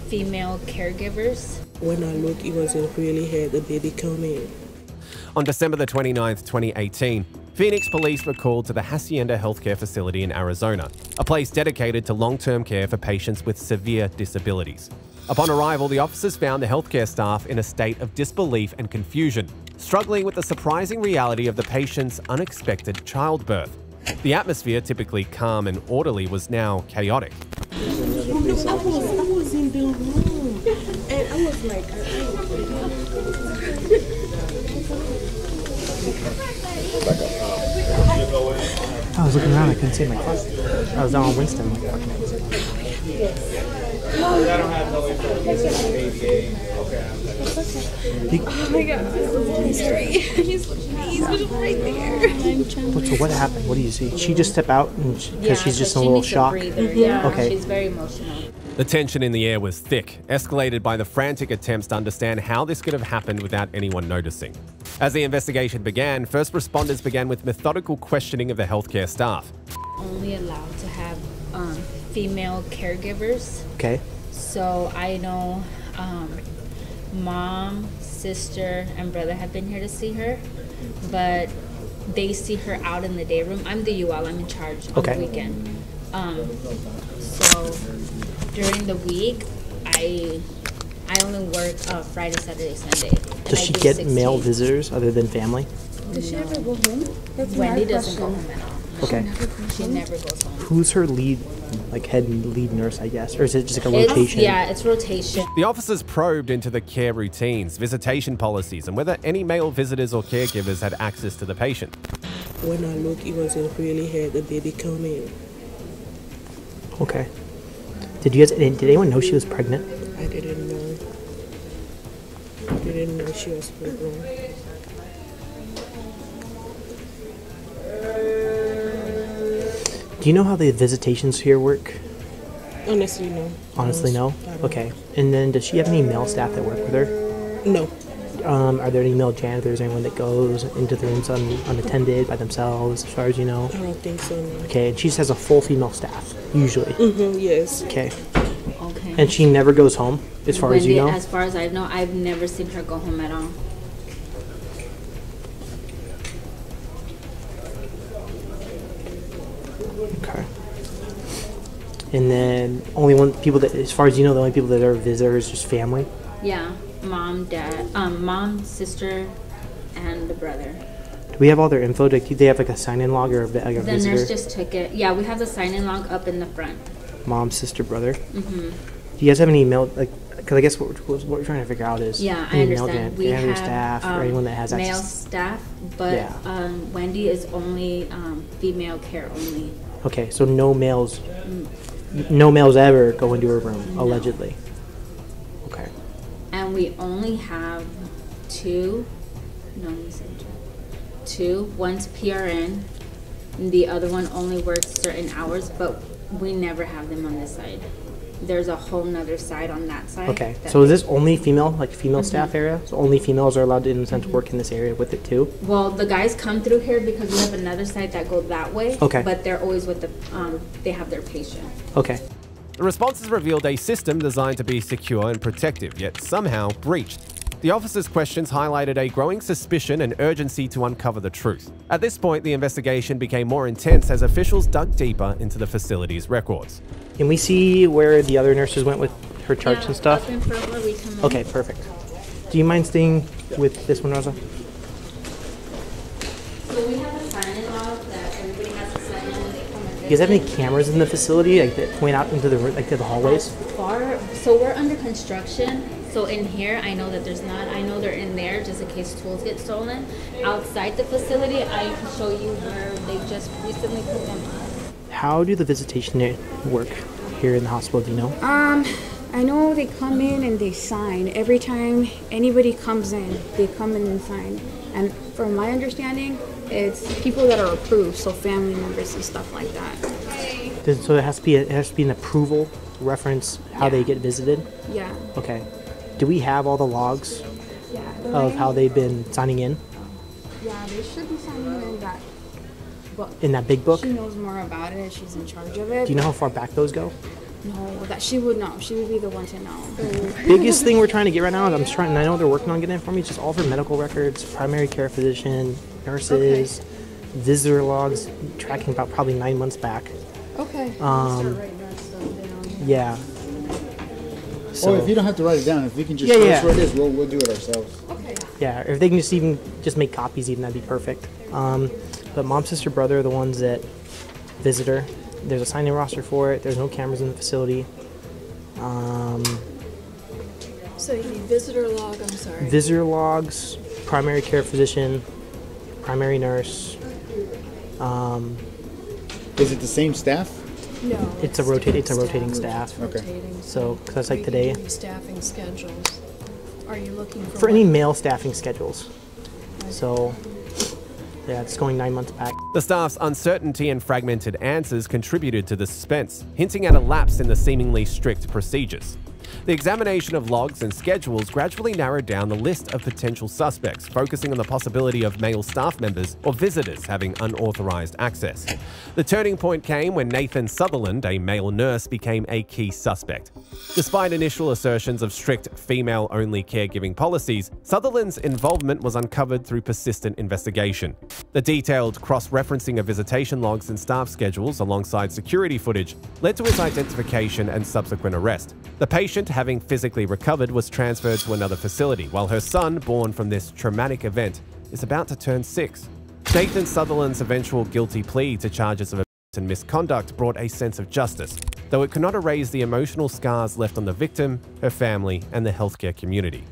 female caregivers. When I looked, it wasn't really had the baby coming. On December the 29th, 2018, Phoenix police were called to the Hacienda Healthcare Facility in Arizona, a place dedicated to long-term care for patients with severe disabilities. Upon arrival, the officers found the healthcare staff in a state of disbelief and confusion, struggling with the surprising reality of the patient's unexpected childbirth. The atmosphere, typically calm and orderly, was now chaotic. I was in the room, and I was like, I was looking around, I couldn't see my car. I was down on Winston. I don't have no information. Oh my god, he's straight. He's just right there. So what happened? What do you see? She just step out because she's just in a little shock? Yeah, okay. She's very emotional. The tension in the air was thick, escalated by the frantic attempts to understand how this could have happened without anyone noticing. As the investigation began, first responders began with methodical questioning of the healthcare staff. Only allowed to have female caregivers. Okay. So I know mom, sister, and brother have been here to see her, but they see her out in the day room. I'm the UL, I'm in charge on the weekend. So during the week, I only work Friday, Saturday, Sunday. Does she get male visitors other than family? Does she ever go home? Wendy doesn't go home at all. Okay. She never goes home. Who's her lead, head lead nurse, I guess? Or is it just like a rotation? Yeah, it's rotation. The officers probed into the care routines, visitation policies, and whether any male visitors or caregivers had access to the patient. When I looked, it wasn't really had the baby coming. Okay. Did anyone know she was pregnant? I didn't know. I didn't know she was pregnant. Do you know how the visitations here work? Honestly, no. Honestly, no? Okay. And then does she have any male staff that work with her? No. Are there any male janitors or anyone that goes into the rooms unattended by themselves, as far as you know? I don't think so, no. Okay, and she just has a full female staff, usually? Mm-hmm, yes. Okay. Okay. And she never goes home, as far as you know? As far as I know, I've never seen her go home at all. Okay. And then as far as you know, the only people that are visitors just family? Yeah, mom, dad, mom, sister, and the brother. Do we have all their info? Do they have a sign-in log or a visitor? The nurse just took it. Yeah, we have the sign-in log up in the front. Mom, sister, brother? Mm-hmm. Do you guys have any email, because I guess what we're trying to figure out is I understand. We have staff or anyone that has male access. staff, but Wendy is only female care only. Okay, so no males. no males ever go into her room, allegedly. Okay. And we only have two. One's PRN, and the other one only works certain hours, but we never have them on this side. There's a whole nother side on that side. Okay, so is this only female, like female staff area? So only females are allowed to, in a sense, work in this area with it too? Well, the guys come through here because we have another side that go that way. Okay. But they're always with the, they have their patient. Okay. The responses revealed a system designed to be secure and protective, yet somehow breached. The officers' questions highlighted a growing suspicion and urgency to uncover the truth. At this point, the investigation became more intense as officials dug deeper into the facility's records. Can we see where the other nurses went with her charts and stuff? Up in front where we come in. Okay, perfect. Do you mind staying with this one, Rosa? So we have a sign-in log that everybody has to sign in when they come in. Do you guys have any cameras in the facility, like that point out into the to the hallways? So we're under construction. So in here, I know that there's not. I know they're in there just in case tools get stolen. Outside the facility, I can show you where they just recently put them on. How do the visitation work here in the hospital? Do you know? I know they come in and they sign. Every time anybody comes in, they come in and sign. And from my understanding, it's people that are approved, so family members and stuff like that. So it has to be an approval reference how they get visited. Yeah. Okay. Do we have all the logs of how they've been signing in? Yeah, they should be signing in that book. In that big book? She knows more about it. She's in charge of it. Do you know how far back those go? No, that she would know. She would be the one to know. Biggest thing we're trying to get right now, and I know they're working on getting it for me, is just all of her medical records, primary care physician, nurses, visitor logs, tracking about probably 9 months back. Okay. Yeah. So, if you don't have to write it down, if we can just show us where it is, we'll do it ourselves. Okay. Yeah, if they can just make copies, even that'd be perfect. But mom, sister, brother are the ones that visit her. There's a sign-in roster for it. There's no cameras in the facility. So you need visitor log. I'm sorry. Visitor logs, primary care physician, primary nurse. Is it the same staff? No. It's a rotating staff. Okay. So, because that's like today. Staffing schedules. Are you looking For any male staffing schedules. So, yeah, it's going 9 months back. The staff's uncertainty and fragmented answers contributed to the suspense, hinting at a lapse in the seemingly strict procedures. The examination of logs and schedules gradually narrowed down the list of potential suspects, focusing on the possibility of male staff members or visitors having unauthorized access. The turning point came when Nathan Sutherland, a male nurse, became a key suspect. Despite initial assertions of strict female-only caregiving policies, Sutherland's involvement was uncovered through persistent investigation. The detailed cross-referencing of visitation logs and staff schedules alongside security footage led to his identification and subsequent arrest. The patient, having physically recovered, was transferred to another facility, while her son, born from this traumatic event, is about to turn 6. Nathan Sutherland's eventual guilty plea to charges of abuse and misconduct brought a sense of justice, though it could not erase the emotional scars left on the victim, her family, and the healthcare community.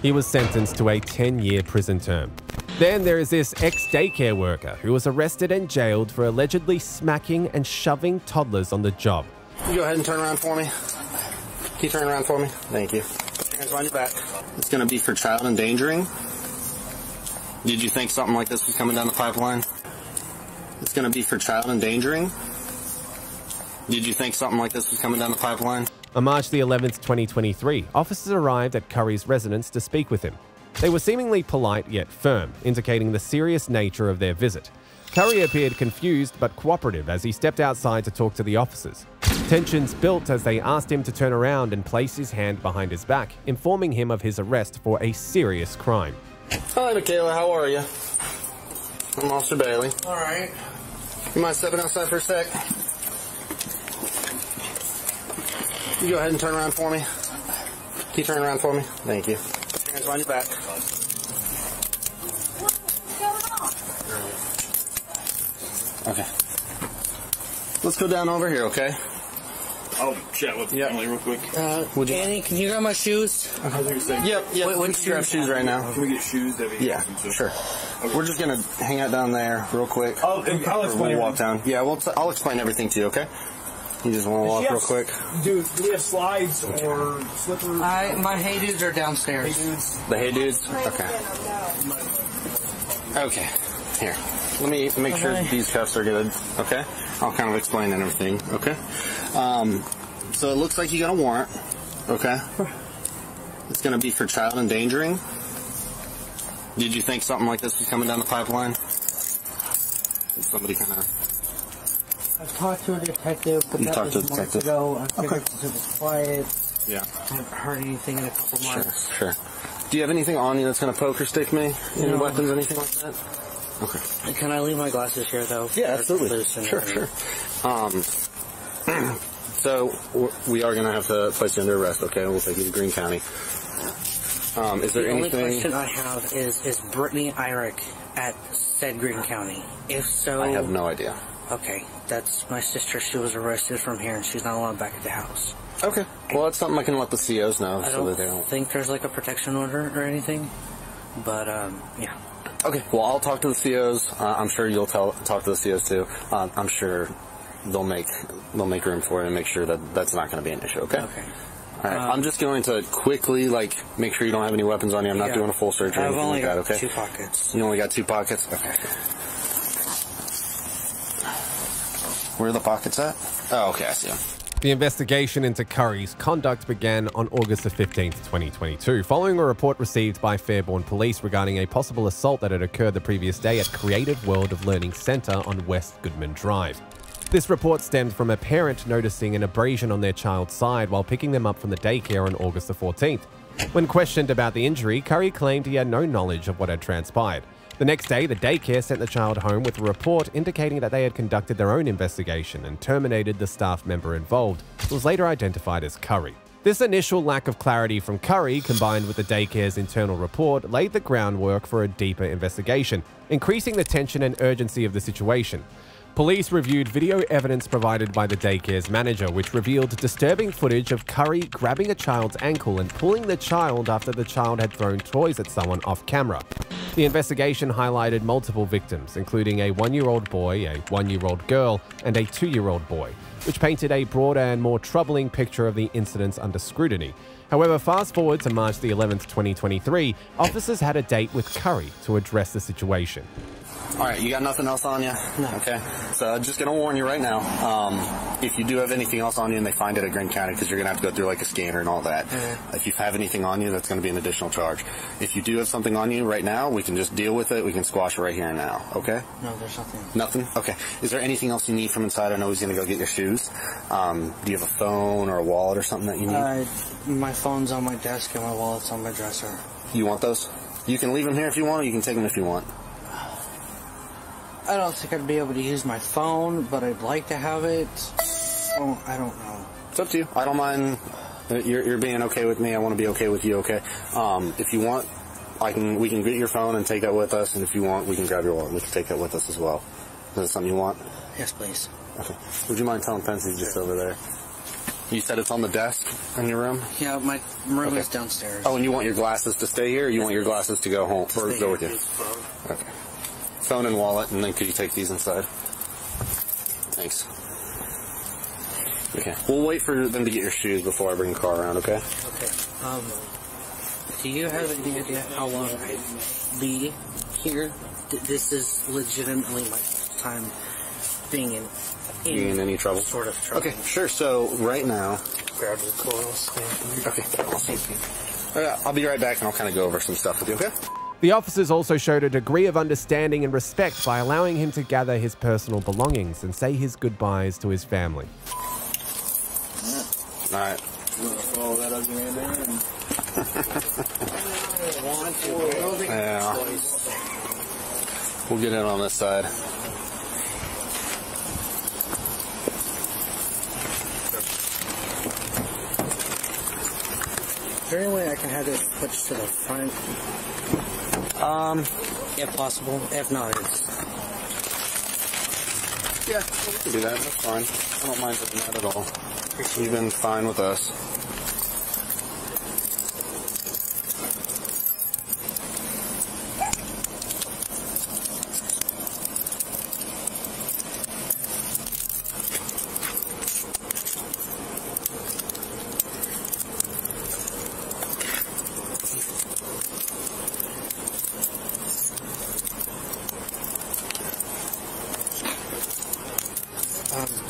He was sentenced to a 10-year prison term. Then there is this ex-daycare worker who was arrested and jailed for allegedly smacking and shoving toddlers on the job. You go ahead and turn around for me. Can you turn around for me? Thank you. Hands behind your back. It's going to be for child endangering. Did you think something like this was coming down the pipeline? It's going to be for child endangering. Did you think something like this was coming down the pipeline? On March the 11th, 2023, officers arrived at Curry's residence to speak with him. They were seemingly polite yet firm, indicating the serious nature of their visit. Curry appeared confused but cooperative as he stepped outside to talk to the officers. Tensions built as they asked him to turn around and place his hand behind his back, informing him of his arrest for a serious crime. Hi, Michaela. How are you? I'm Officer Bailey. All right. You mind stepping outside for a sec? You go ahead and turn around for me. Can you turn around for me? Thank you. Hands behind your back. Okay. Let's go down over here, okay? I'll chat with the family real quick. Annie, can you grab my shoes? Yep. Let's grab shoes right now. Can we get shoes? Yeah, sure. Okay. We're just going to hang out down there real quick. I'll explain. We'll walk down. Yeah, I'll explain everything to you, okay? You just want to walk real quick? Dude, do we have slides or slippers? My hay dudes are downstairs. The hay dudes? Okay. Okay. Here. Let me make sure these cuffs are good. Okay? I'll kind of explain everything. Okay? So it looks like you got a warrant. Okay? It's going to be for child endangering. Did you think something like this was coming down the pipeline? Did somebody kind of... I talked to a detective, but that was months ago. I figured since it was quiet. Yeah. I haven't heard anything in a couple months. Sure. Do you have anything on you that's going to poke or stick me? Any weapons, anything like that? Okay. Can I leave my glasses here, though? Yeah, absolutely. Sure. So we are going to have to place you under arrest, okay? We'll take you to Greene County. Is there anything... The only question I have is Brittany Irick at said Greene County? If so... I have no idea. Okay, that's my sister. She was arrested from here, and she's not allowed back at the house. Okay. Well, that's something I can let the COs know. I don't think there's like a protection order or anything, but yeah. Okay. Well, I'll talk to the COs. I'm sure you'll talk to the COs too. I'm sure they'll make room for it and make sure that that's not going to be an issue. Okay. Okay. All right. I'm just going to quickly make sure you don't have any weapons on you. I'm not doing a full search or anything like that. Okay. I've only got 2 pockets. You only got 2 pockets. Okay. Where are the pockets at? Oh, okay, I see them. The investigation into Curry's conduct began on August the 15th, 2022, following a report received by Fairborn Police regarding a possible assault that had occurred the previous day at Creative World of Learning Center on West Goodman Drive. This report stemmed from a parent noticing an abrasion on their child's side while picking them up from the daycare on August the 14th. When questioned about the injury, Curry claimed he had no knowledge of what had transpired. The next day, the daycare sent the child home with a report indicating that they had conducted their own investigation and terminated the staff member involved, who was later identified as Curry. This initial lack of clarity from Curry, combined with the daycare's internal report, laid the groundwork for a deeper investigation, increasing the tension and urgency of the situation. Police reviewed video evidence provided by the daycare's manager, which revealed disturbing footage of Curry grabbing a child's ankle and pulling the child after the child had thrown toys at someone off camera. The investigation highlighted multiple victims, including a 1-year-old boy, a 1-year-old girl, and a 2-year-old boy, which painted a broader and more troubling picture of the incidents under scrutiny. However, fast forward to March the 11th, 2023, officers had a date with Curry to address the situation. All right, you got nothing else on you? No. Okay. So I'm just going to warn you right now, if you do have anything else on you and they find it at Greene County, because you're going to have to go through like a scanner and all that. If you have anything on you, that's going to be an additional charge. If you do have something on you right now, we can just deal with it. We can squash it right here and now. Okay? No, there's nothing. Nothing? Okay. Is there anything else you need from inside? I know he's going to go get your shoes. Do you have a phone or a wallet or something that you need? My phone's on my desk and my wallet's on my dresser. You want those? You can leave them here if you want, or you can take them if you want. I don't think I'd be able to use my phone, but I'd like to have it. Oh, I don't know. It's up to you. I don't mind. You're being okay with me. I want to be okay with you. Okay. If you want, we can get your phone and take that with us. And if you want, we can grab your wallet. We can take that with us as well. Is that something you want? Yes, please. Okay. Would you mind telling Pensy just over there? You said it's on the desk in your room? Yeah, my room is downstairs. Oh, and you want your glasses to stay here, or you want your glasses to go home or go with you? Okay. Phone and wallet, and then could you take these inside? Thanks. Okay. We'll wait for them to get your shoes before I bring the car around, okay? Okay. Do you have any idea how long I'd be here? This is legitimately my first time being in any trouble? Sort of trouble. Okay, sure. So, right now... Grab the coils. Okay. I'll be right back, and I'll kind of go over some stuff with you, okay? The officers also showed a degree of understanding and respect by allowing him to gather his personal belongings and say his goodbyes to his family. All right. Follow that ugly man there and... Yeah. We'll get in on this side. Is there any way I can have it pushed to the front? If possible. If not, it's... Yeah, we can do that. That's fine. I don't mind doing that at all. You've been fine with us.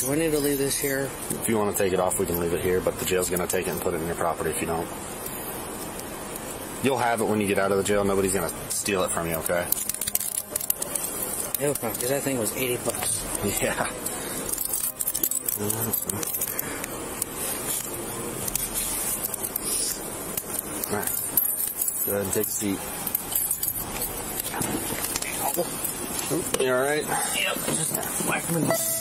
Do I need to leave this here? If you want to take it off, we can leave it here, but the jail's going to take it and put it in your property if you don't. You'll have it when you get out of the jail. Nobody's going to steal it from you, okay? No problem, because that thing was $80. Yeah. Alright. Go ahead and take a seat. You alright? Yep. Just whack him in the...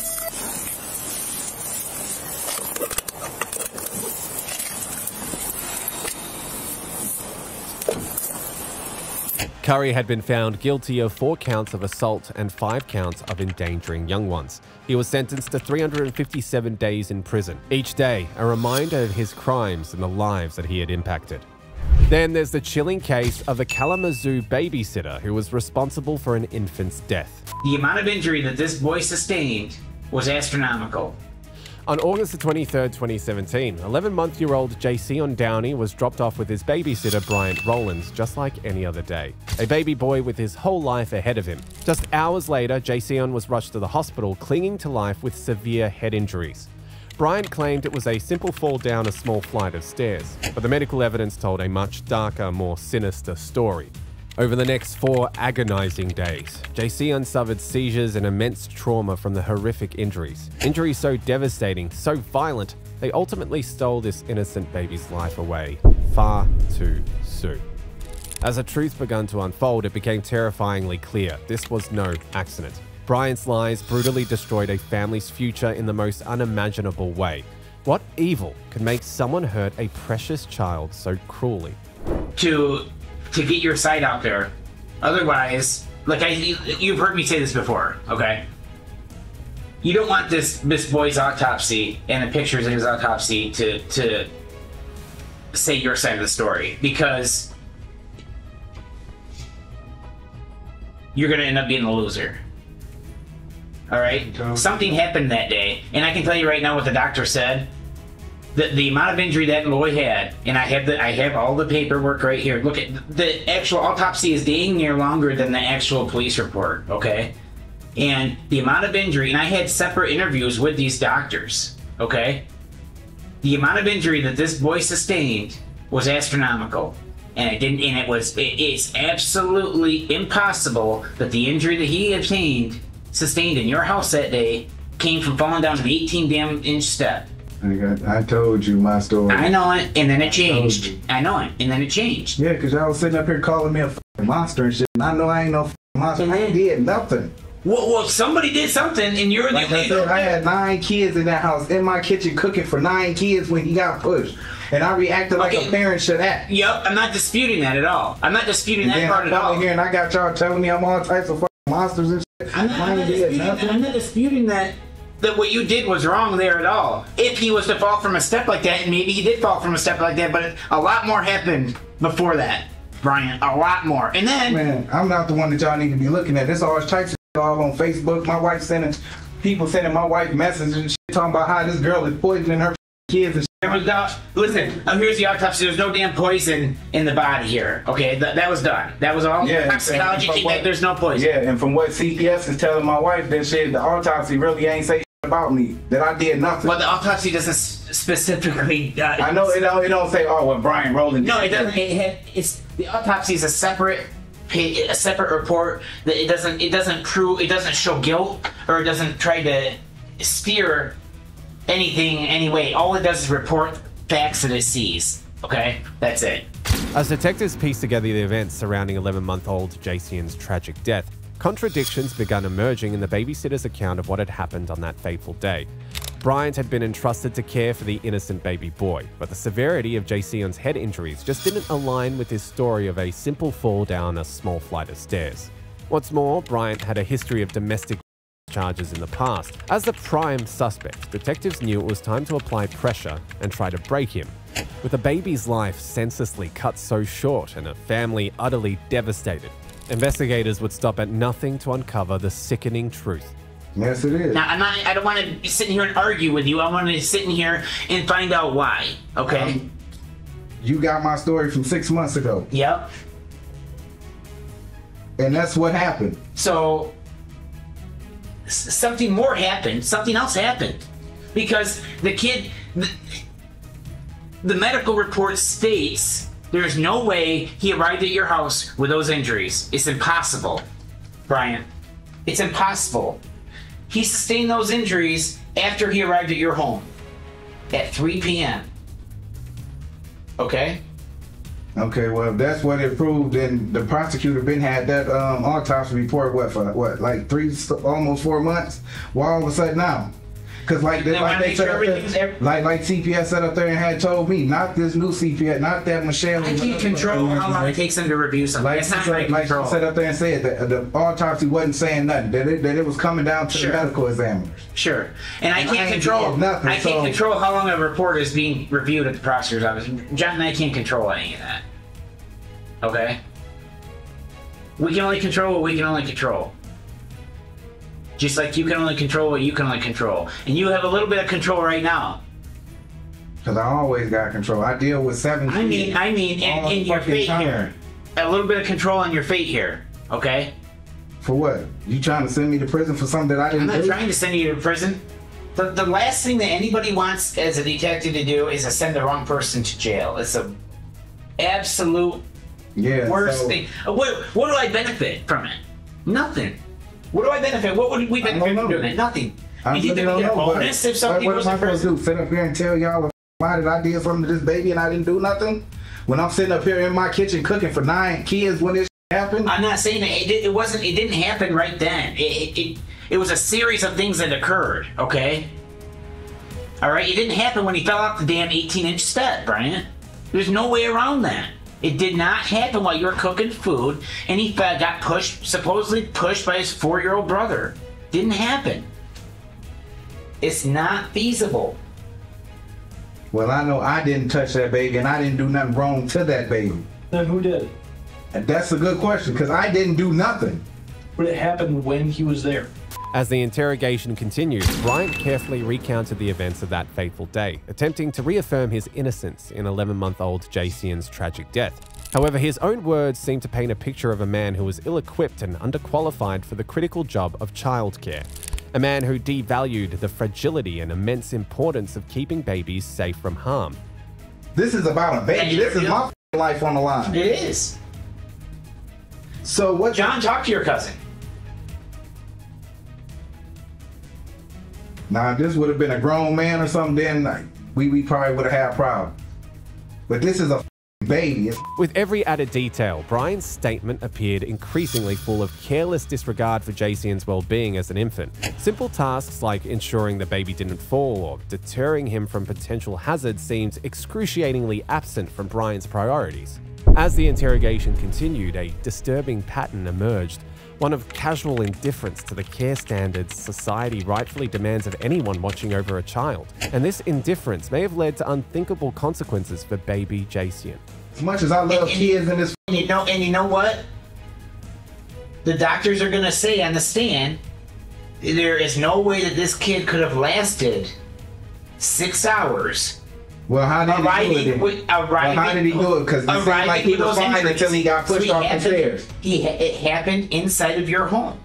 Curry had been found guilty of 4 counts of assault and 5 counts of endangering young ones. He was sentenced to 357 days in prison. Each day, a reminder of his crimes and the lives that he had impacted. Then there's the chilling case of a Kalamazoo babysitter who was responsible for an infant's death. The amount of injury that this boy sustained was astronomical. On August 23, 2017, 11-month-old Jason Downey was dropped off with his babysitter Bryant Rowlands just like any other day. A baby boy with his whole life ahead of him. Just hours later, Jason was rushed to the hospital clinging to life with severe head injuries. Bryant claimed it was a simple fall down a small flight of stairs, but the medical evidence told a much darker, more sinister story. Over the next 4 agonizing days, Jason suffered seizures and immense trauma from the horrific injuries. Injuries so devastating, so violent, they ultimately stole this innocent baby's life away far too soon. As the truth began to unfold, it became terrifyingly clear this was no accident. Bryant's lies brutally destroyed a family's future in the most unimaginable way. What evil could make someone hurt a precious child so cruelly? To get your side out there. Otherwise, like you've heard me say this before, okay? You don't want this boy's autopsy and the pictures of his autopsy to say your side of the story, because you're gonna end up being the loser. All right? Something happened that day, and I can tell you right now what the doctor said. The amount of injury that boy had, and I have all the paperwork right here. Look at the actual autopsy is dang near longer than the actual police report, okay? And the amount of injury, and I had separate interviews with these doctors, okay? The amount of injury that this boy sustained was astronomical. And it's absolutely impossible that the injury that he sustained in your house that day came from falling down the 18 damn inch step. I told you my story. I know it, and then it changed. I know it, and then it changed. Yeah, because y'all was sitting up here calling me a monster and shit, and I know I ain't no monster. I ain't did nothing. Well, somebody did something, and you're like I said, I had 9 kids in that house, in my kitchen, cooking for 9 kids when he got pushed. And I reacted like a parent should act. Yep, I'm not disputing that at all. I'm not disputing that part at all. Here and I got y'all telling me I'm all types of monsters and shit. I'm not disputing that what you did was wrong there at all. If he was to fall from a step like that, and maybe he did fall from a step like that, but a lot more happened before that, Brian. A lot more. And then... Man, I'm not the one that y'all need to be looking at. This all types of shit all on Facebook. My wife people sending my wife messages and shit talking about how this girl is poisoning her kids and shit. Listen, here's the autopsy. There's no damn poison in the body here. Okay, that was done. That was all. Yeah, toxicology came back. There's no poison. Yeah, and from what CPS is telling my wife, that shit, the autopsy really ain't say about me, that I did nothing. Well, the autopsy doesn't specifically. I know it don't say, oh, well, Brian Rowland. No, it doesn't. The autopsy is a separate report. That it doesn't show guilt, or it doesn't try to steer anything anyway. All it does is report facts that it sees. Okay, that's it. As detectives pieced together the events surrounding 11-month-old Jason's tragic death, contradictions began emerging in the babysitter's account of what had happened on that fateful day. Bryant had been entrusted to care for the innocent baby boy, but the severity of Jason's head injuries just didn't align with his story of a simple fall down a small flight of stairs. What's more, Bryant had a history of domestic charges in the past. As the prime suspect, detectives knew it was time to apply pressure and try to break him. With a baby's life senselessly cut so short and a family utterly devastated, investigators would stop at nothing to uncover the sickening truth. Yes, it is. Now, I don't want to be sitting here and argue with you. I want to sit in here and find out why, okay? You got my story from 6 months ago. Yep. And that's what happened. So, something more happened. Something else happened. Because the kid, the medical report states there's no way he arrived at your house with those injuries. It's impossible, Brian. It's impossible. He sustained those injuries after he arrived at your home at 3 p.m. Okay? Okay, well, if that's what it proved, then the prosecutor been had that autopsy report, like almost 4 months? Why all of a sudden now? Because like they said up there, like CPS sat up there and had told me, not this new CPS, not that Michelle. I can't control how long it takes them to review something. Like, it's not my control. She sat up there and said that the autopsy wasn't saying nothing, that it was coming down to the medical examiners. Sure. And I can't control control how long a report is being reviewed at the prosecutor's office. John and I can't control any of that. Okay? We can only control what we can only control. Just like you can only control what you can only control. And you have a little bit of control right now. Because I always got control. I deal with 7 kids. I mean, in your fate here. A little bit of control on your fate here. Okay? For what? You trying to send me to prison for something that I didn't do? I'm not trying to send you to prison. The last thing that anybody wants as a detective to do is to send the wrong person to jail. It's a absolute worst thing. What do I benefit from it? Nothing. What do I benefit? What would we benefit from doing it? Nothing. I really don't know. What am I supposed to do? Sit up here and tell y'all that I did something to this baby and I didn't do nothing? When I'm sitting up here in my kitchen cooking for 9 kids when this happened? I'm not saying that it wasn't. It didn't happen right then. It was a series of things that occurred. Okay. All right. It didn't happen when he fell off the damn 18-inch step, Brian. There's no way around that. It did not happen while you were cooking food, and he got supposedly pushed by his 4-year-old brother. Didn't happen. It's not feasible. Well, I know I didn't touch that baby, and I didn't do nothing wrong to that baby. Then who did? And that's a good question, because I didn't do nothing. But it happened when he was there. As the interrogation continued, Bryant carefully recounted the events of that fateful day, attempting to reaffirm his innocence in 11-month-old Jacian's tragic death. However, his own words seemed to paint a picture of a man who was ill-equipped and underqualified for the critical job of childcare. A man who devalued the fragility and immense importance of keeping babies safe from harm. This is about a baby. This is my life on the line. It is. So what? John, talk to your cousin. Now, if this would have been a grown man or something, then we probably would have had a problem. But this is a baby. With every added detail, Brian's statement appeared increasingly full of careless disregard for Jacian's well-being as an infant. Simple tasks like ensuring the baby didn't fall or deterring him from potential hazards seemed excruciatingly absent from Brian's priorities. As the interrogation continued, a disturbing pattern emerged. One of casual indifference to the care standards society rightfully demands of anyone watching over a child. And this indifference may have led to unthinkable consequences for baby Jacian. As much as I love kids in this... And you know what? The doctors are going to say on the stand, there is no way that this kid could have lasted 6 hours. Well, how did he do it? How did he do it? Because it seemed like he was fine until he got pushed off the stairs. It happened inside of your home.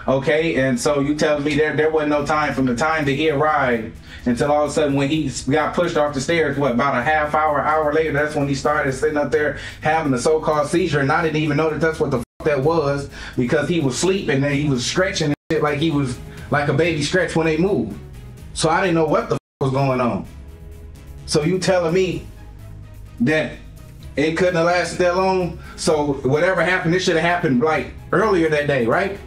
Okay, and so you tell me there wasn't no time from the time that he arrived until all of a sudden when he got pushed off the stairs, what, about a half hour later, that's when he started sitting up there having the so-called seizure, and I didn't even know that that's what the fuck that was, because he was sleeping and he was stretching and shit like he was like a baby stretch when they move. So I didn't know what the fuck was going on. So you telling me that it couldn't have lasted that long? So whatever happened, this should have happened like earlier that day, right?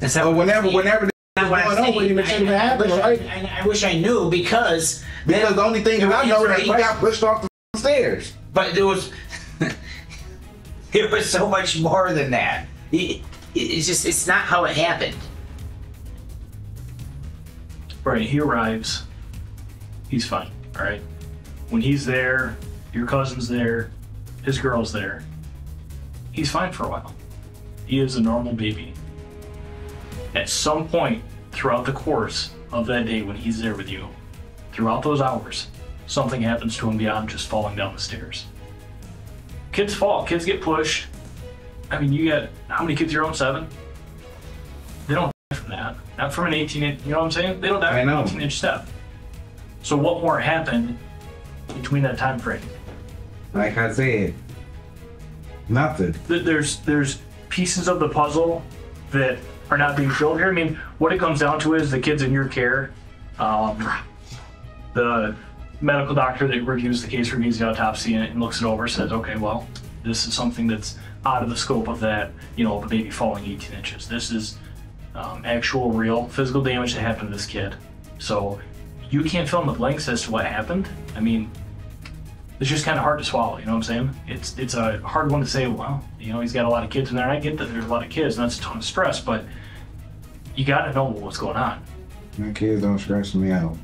So whenever this was going on with him, it should have happened, right? I wish I knew because the only thing that I know that he got pushed off the stairs. But there was so much more than that. It's not how it happened. Right, he arrives. He's fine. All right. When he's there, your cousin's there, his girl's there. He's fine for a while. He is a normal baby. At some point throughout the course of that day when he's there with you, throughout those hours, something happens to him beyond just falling down the stairs. Kids fall, kids get pushed. I mean, you got, how many kids you own? 7? They don't die from that. not from an 18-inch. You know what I'm saying? They don't die from an 18-inch step. So what more happened between that time frame? Like I said, nothing. There's pieces of the puzzle that are not being filled here. I mean, what it comes down to is the kid's in your care. The medical doctor that reviews the case, reviews the autopsy, and looks it over, says, okay, well, this is something that's out of the scope of that, you know, the baby falling 18 inches. This is actual, real physical damage that happened to this kid. So you can't fill in the blanks as to what happened. I mean, it's just kind of hard to swallow, you know what I'm saying? It's a hard one to say, well, you know, he's got a lot of kids in there. I get that there's a lot of kids, and that's a ton of stress, but you got to know what's going on. My kids don't stress me out.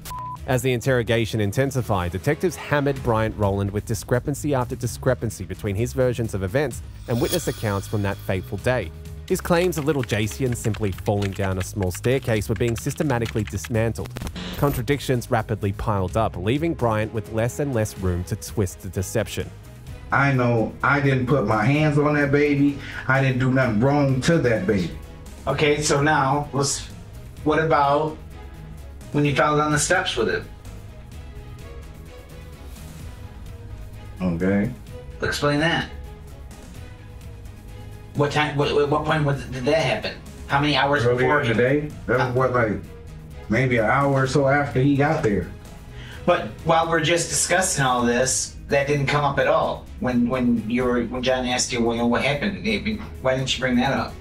As the interrogation intensified, detectives hammered Bryant Rowland with discrepancy after discrepancy between his versions of events and witness accounts from that fateful day. His claims of little Jason simply falling down a small staircase were being systematically dismantled. Contradictions rapidly piled up, leaving Bryant with less and less room to twist the deception. I know I didn't put my hands on that baby. I didn't do nothing wrong to that baby. Okay, so now, what about when you fell down the steps with it? Okay. Explain that. What time? What point did that happen? How many hours before? Today? That was what, like maybe an hour or so after he got there. But while we're just discussing all this, that didn't come up at all. When John asked you, well, what happened? Why didn't you bring that up?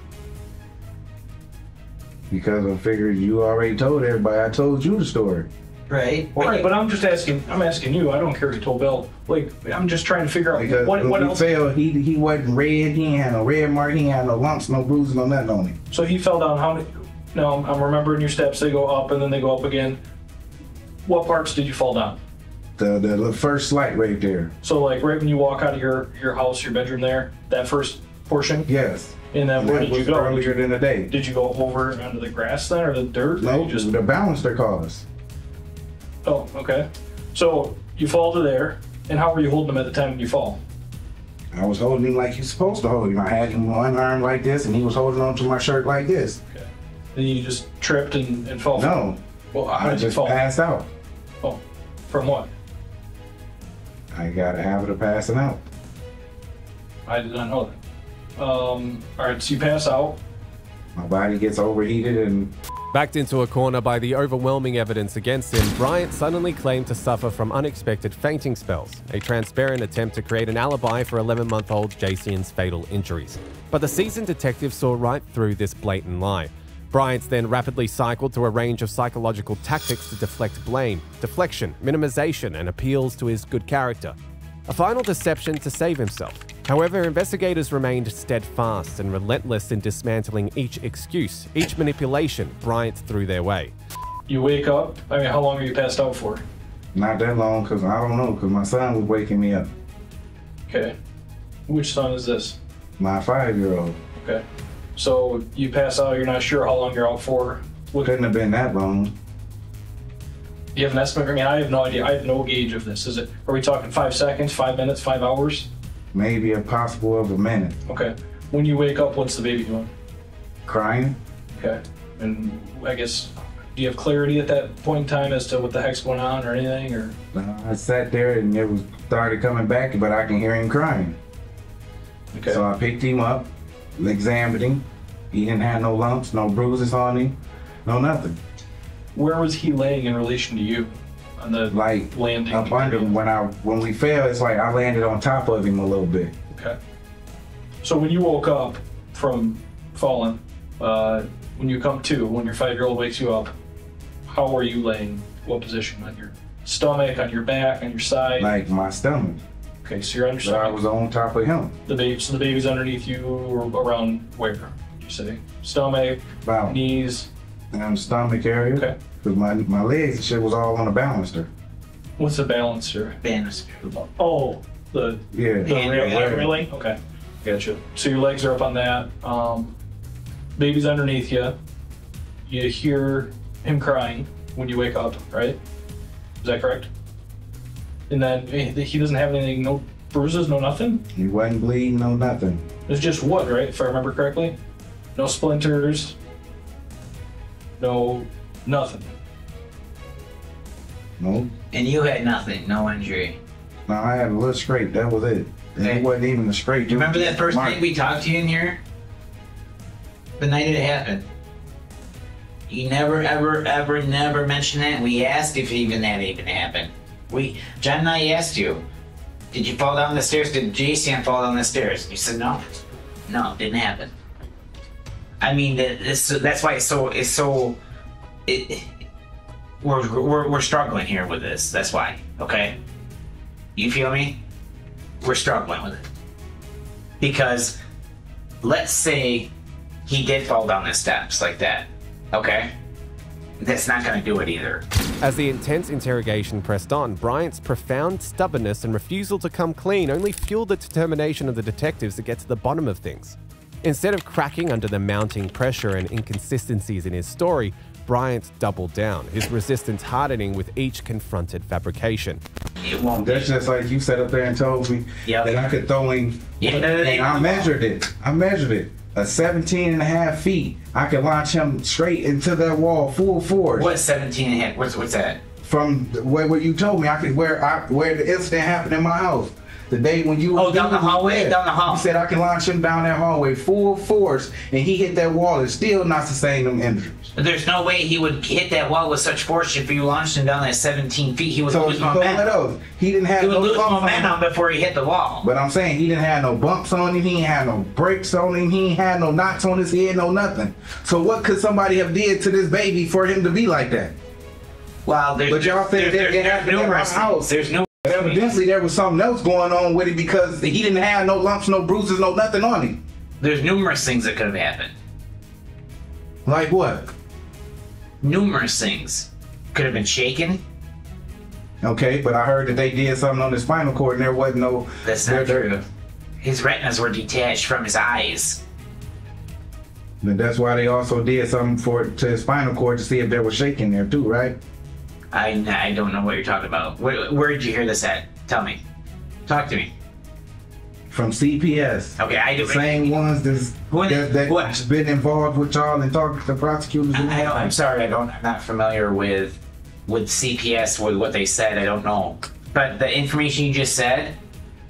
Because I figured you already told everybody. I told you the story. Right. Right, but I'm just asking. I'm asking you. I don't care if you told Bill. Like, I'm just trying to figure out because what else. Fell, he wasn't red. He ain't had no red mark. He ain't had no lumps, no bruises, no nothing on him. So he fell down. How many? No, I'm remembering your steps. They go up and then they go up again. What parts did you fall down? The first slight right there. So like right when you walk out of your house, your bedroom there, that first portion. Yes. And then where did you go? Earlier in the day. Did you go over onto the grass then, or the dirt? No, just the balancer called us. Oh, okay. So you fall to there, and how were you holding him at the time when you fall? I was holding him like you're supposed to hold him. I had him one arm like this, and he was holding on to my shirt like this. Okay. Then you just tripped and fell? No. Well, how did you just fall? Passed out. Oh, from what? I got a habit of passing out. I did not know that. All right, so you pass out. My body gets overheated and... Backed into a corner by the overwhelming evidence against him, Bryant suddenly claimed to suffer from unexpected fainting spells, a transparent attempt to create an alibi for 11-month-old Jason's fatal injuries. But the seasoned detective saw right through this blatant lie. Bryant then rapidly cycled to a range of psychological tactics to deflect blame, deflection, minimization, and appeals to his good character. A final deception to save himself. However, investigators remained steadfast and relentless in dismantling each excuse, each manipulation Bryant threw their way. You wake up, I mean, how long are you passed out for? Not that long, because I don't know, because my son was waking me up. Okay. Which son is this? My 5-year-old. Okay. So you pass out, you're not sure how long you're out for? Couldn't have been that long. Do you have an estimate? I mean, I have no idea. I have no gauge of this. Are we talking 5 seconds, 5 minutes, 5 hours? Maybe a possible of a minute. Okay. When you wake up, what's the baby doing? Crying. Okay. And I guess, do you have clarity at that point in time as to what the heck's going on or anything? Or I sat there and it started coming back, but I can hear him crying. Okay. So I picked him up, examined him. He didn't have no lumps, no bruises on him, no nothing. Where was he laying in relation to you on the landing? Up under him. When we fell, it's like I landed on top of him a little bit. Okay. So when you woke up from falling, when you come to, when your 5-year-old wakes you up, how are you laying? What position? On your stomach, on your back, on your side? Like my stomach. Okay, so you're on your stomach. I was on top of him. So the baby's underneath you, or around where? Did you say stomach, knees? And the stomach area. Okay. Because my legs and shit was all on the balancer. What's a balancer? Banister. Oh, the hand railing? Okay, gotcha. So your legs are up on that. Baby's underneath you. You hear him crying when you wake up, right? Is that correct? And then he doesn't have anything, no bruises, no nothing? He wasn't bleeding, no nothing. It's just wood, right? If I remember correctly? No splinters. no nothing. No. And you had nothing, no injury. No, I had a little scrape. That was it. And it wasn't even a scrape. Do you remember that first night we talked to you in here? The night it happened. You never, ever, ever, never mentioned that. We asked if even that even happened. John and I asked you, did you fall down the stairs? Did Jason fall down the stairs? You said no. No, it didn't happen. I mean, that's why we're struggling here with this. That's why. Okay. You feel me? We're struggling with it because let's say he did fall down the steps like that. Okay. That's not going to do it either. As the intense interrogation pressed on, Bryant's profound stubbornness and refusal to come clean only fueled the determination of the detectives to get to the bottom of things. Instead of cracking under the mounting pressure and inconsistencies in his story, Bryant doubled down, his resistance hardening with each confronted fabrication. It won't. That's just like you sat up there and told me that I could throw in, and I measured it. I measured it. A 17.5 feet. I could launch him straight into that wall, full force. What's 17.5? What's that? From where you told me I could where the incident happened in my house. The day when you down the hallway, down the hall. You said I can launch him down that hallway full force, and he hit that wall and still not sustain them injuries. There's no way he would hit that wall with such force if you launched him down that 17 feet. He would lose momentum. He didn't have he would no lose bumps momentum on him before he hit the wall. But I'm saying he didn't have no bumps on him. He ain't had no brakes on him. He ain't had no knots on his head. No nothing. So what could somebody have did to this baby for him to be like that? Well, but y'all think it happened in my house. There's no. Evidently, there was something else going on with it because he didn't have no lumps, no bruises, no nothing on him. There's numerous things that could have happened. Like what? Numerous things. Could have been shaken. Okay, but I heard that they did something on the spinal cord and there wasn't no... That's not true. His retinas were detached from his eyes. But that's why they also did something to his spinal cord to see if there was shaking there too, right? I don't know what you're talking about. Where did you hear this at? Tell me. Talk to me. From CPS. Okay, I do. The same ones that's been involved with y'all and talked to the prosecutors. I'm sorry, I'm not familiar with CPS, with what they said. I don't know. But the information you just said,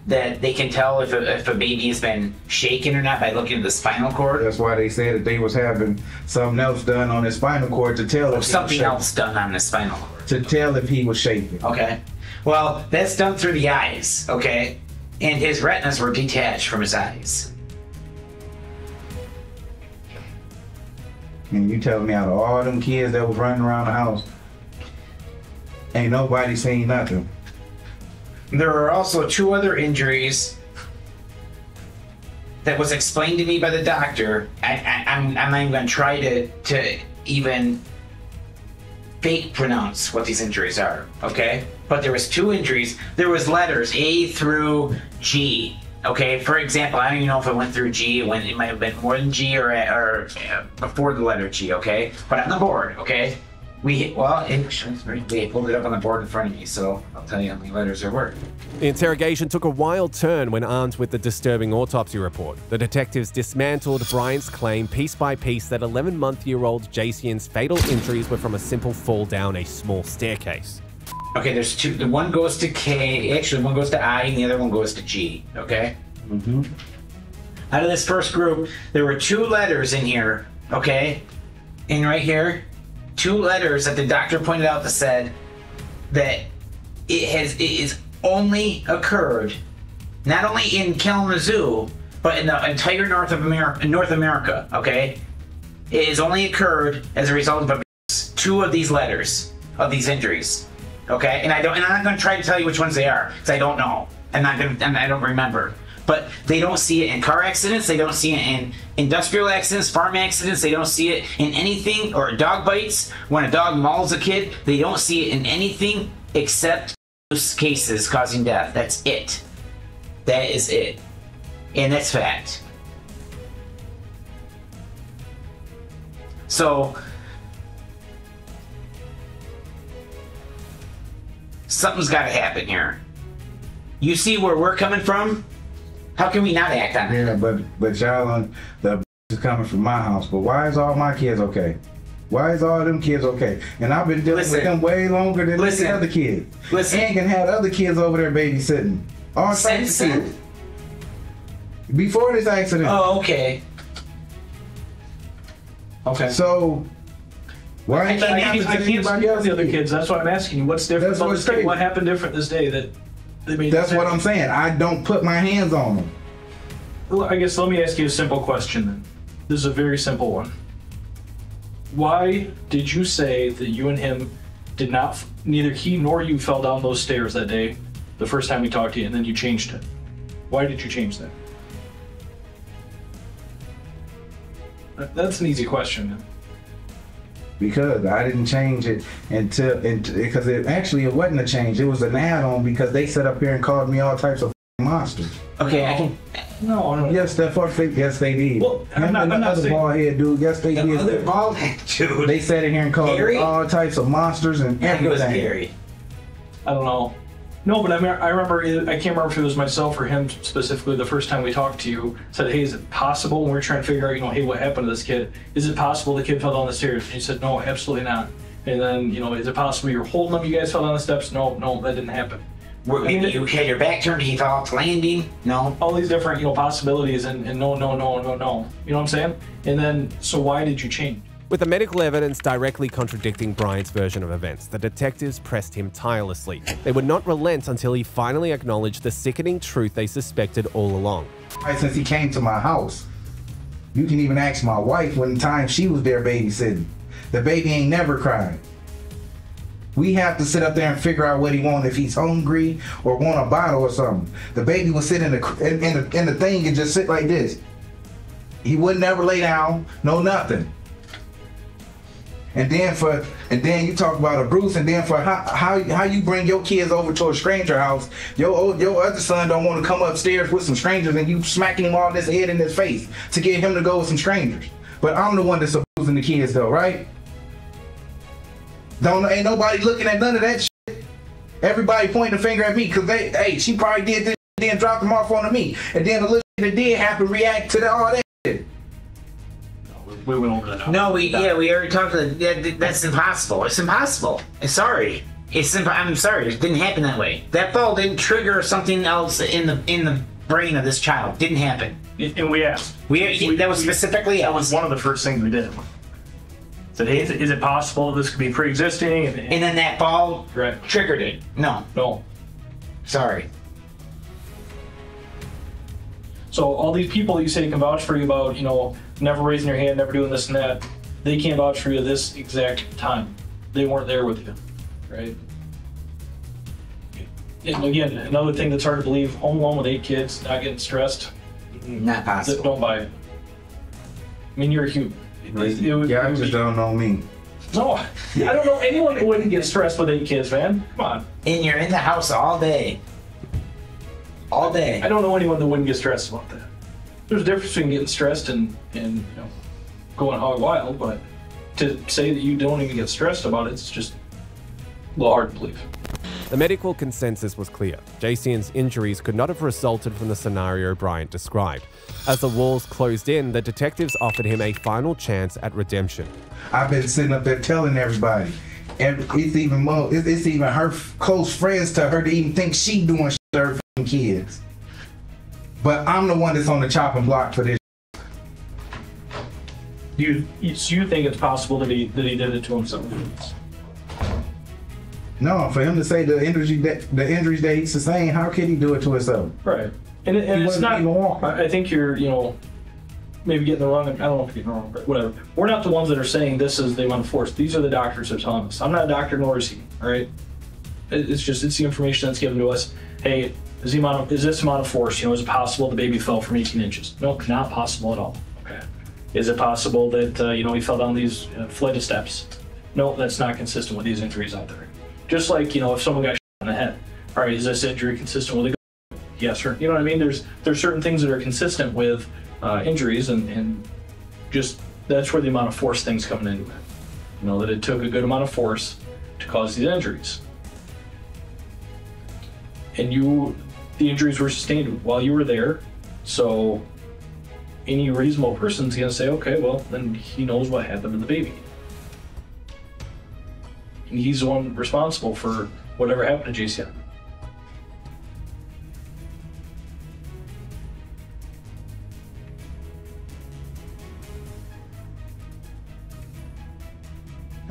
that they can tell if a baby has been shaken or not by looking at the spinal cord. That's why they said that they was having something else done on his spinal cord to tell if something else done on the spinal cord. To tell if he was shaking. Okay. Well, that's done through the eyes, okay? And his retinas were detached from his eyes. And you telling me out of all them kids that was running around the house, ain't nobody seen nothing. There are also 2 other injuries that was explained to me by the doctor. I'm not even going to try to even fake pronounce what these injuries are, okay? But there was 2 injuries. There was letters A through G, okay? For example, I don't even know if it went through G. It might have been more than G or before the letter G, okay? But on the board, okay? We pulled it up on the board in front of me, so I'll tell you how many letters there were. The interrogation took a wild turn when armed with the disturbing autopsy report. The detectives dismantled Bryant's claim piece by piece that 11-month-old Jacian's fatal injuries were from a simple fall down a small staircase. Okay, there's 2. The one goes to K, actually one goes to I, and the other one goes to G, okay? Mm-hmm. Out of this first group, there were 2 letters in here, okay? And right here, 2 letters that the doctor pointed out that said that it is only occurred not only in Kalamazoo but in the entire North America. Okay, it has only occurred as a result of 2 of these letters of these injuries. Okay, and I'm not going to try to tell you which ones they are because I don't know. I don't remember. But they don't see it in car accidents, they don't see it in industrial accidents, farm accidents, they don't see it in anything, or dog bites, when a dog mauls a kid, they don't see it in anything except those cases causing death. That's it. That is it. And that's fact. So, something's got to happen here. You see where we're coming from? How can we not act on it? Yeah, but y'all, the is coming from my house. But why is all my kids okay? Why is all them kids okay? And I've been dealing with them way longer than the other kids. And can have other kids over there babysitting. All types of kids. Before this accident. Oh, okay. Okay. So, why I can't speak for the other kids. That's what I'm asking you. What's different about this day? What happened different this day that they made? That's what I'm saying. I don't put my hands on them. Well, I guess let me ask you a simple question then. This is a very simple one. Why did you say that you and him did not, neither he nor you fell down those stairs that day, the first time we talked to you, and then you changed it? Why did you change that? That's an easy question. Because I didn't change it because it wasn't a change. It was an add-on because they sat up here and called me all types of monsters. Okay, I can. No. Yes, yes, they did. Well, I'm not other saying. bald head dude. Yes, they did. Other bald head dude. They sat in here and called me all types of monsters and everything. It was Gary. I don't know. No, but I remember, I can't remember if it was myself or him specifically the first time we talked to you, said, hey, is it possible, when we were trying to figure out, hey, what happened to this kid? Is it possible the kid fell down the stairs? And you said, no, absolutely not. And then, is it possible you're holding him, you guys fell down the steps? No, that didn't happen. You had your back turned, he fell off the landing? No. All these different, possibilities and no. You know what I'm saying? And then, so why did you change? With the medical evidence directly contradicting Bryant's version of events, the detectives pressed him tirelessly. They would not relent until he finally acknowledged the sickening truth they suspected all along. Since he came to my house, you can even ask my wife when the time she was there babysitting. The baby ain't never cried. We have to sit up there and figure out what he wants, if he's hungry or want a bottle or something. The baby would sit in the thing and just sit like this. He would never lay down, no nothing. And then you talk about a Bruce, and then for how you bring your kids over to a stranger house, your other son don't want to come upstairs with some strangers, and you smacking him all in his head in his face to get him to go with some strangers. But I'm the one that's abusing the kids though, right? Ain't nobody looking at none of that shit. Everybody pointing the finger at me because she probably did this, then dropped them off onto me, and then the little shit that did have to react to all that shit. We went over that. No, we already talked to that's impossible. It's impossible. Sorry. I'm sorry. It didn't happen that way. That fall didn't trigger something else in the brain of this child. Didn't happen. And we asked. That was specifically that was one of the first things we did. Said, hey, is it possible this could be pre-existing? And then that fall triggered it. No. Sorry. So all these people that you say can vouch for you about, never raising your hand, never doing this and that, they can't vouch for you this exact time. They weren't there with you, right? And again, another thing that's hard to believe, home alone with 8 kids, not getting stressed. Not possible. Don't buy it. I mean, you're a human. Y'all just don't know me. No, I don't know anyone that wouldn't get stressed with 8 kids, man. Come on. And you're in the house all day. All day. I don't know anyone that wouldn't get stressed about that. There's a difference between getting stressed and going hog wild, but to say that you don't even get stressed about it, it's just a little hard to believe. The medical consensus was clear. Jacian's injuries could not have resulted from the scenario Bryant described. As the walls closed in, the detectives offered him a final chance at redemption. I've been sitting up there telling everybody, and it's even her close friends to her to even think she doing shit to her f***ing kids. But I'm the one that's on the chopping block for this. You think it's possible that he did it to himself? No, for him to say the injuries that he sustained, how could he do it to himself? Right, and it's not. I think you're, maybe getting the wrong. I don't know if you're getting the wrong, but whatever. We're not the ones that are saying this is the amount of force. These are the doctors that are telling us. I'm not a doctor, nor is he. All right, it's the information that's given to us. Hey, is this amount of force? Is it possible the baby fell from 18 inches? No, not possible at all. Okay. Is it possible that he fell down these flight of steps? No, that's not consistent with these injuries out there. Just like, if someone got shot in the head. All right, is this injury consistent with a gun? Yes, sir. You know what I mean? There's certain things that are consistent with injuries, and just that's where the amount of force things coming into it. That it took a good amount of force to cause these injuries. And the injuries were sustained while you were there, so any reasonable person's gonna say, okay, well, then he knows what happened to the baby. And he's the one responsible for whatever happened to JCN.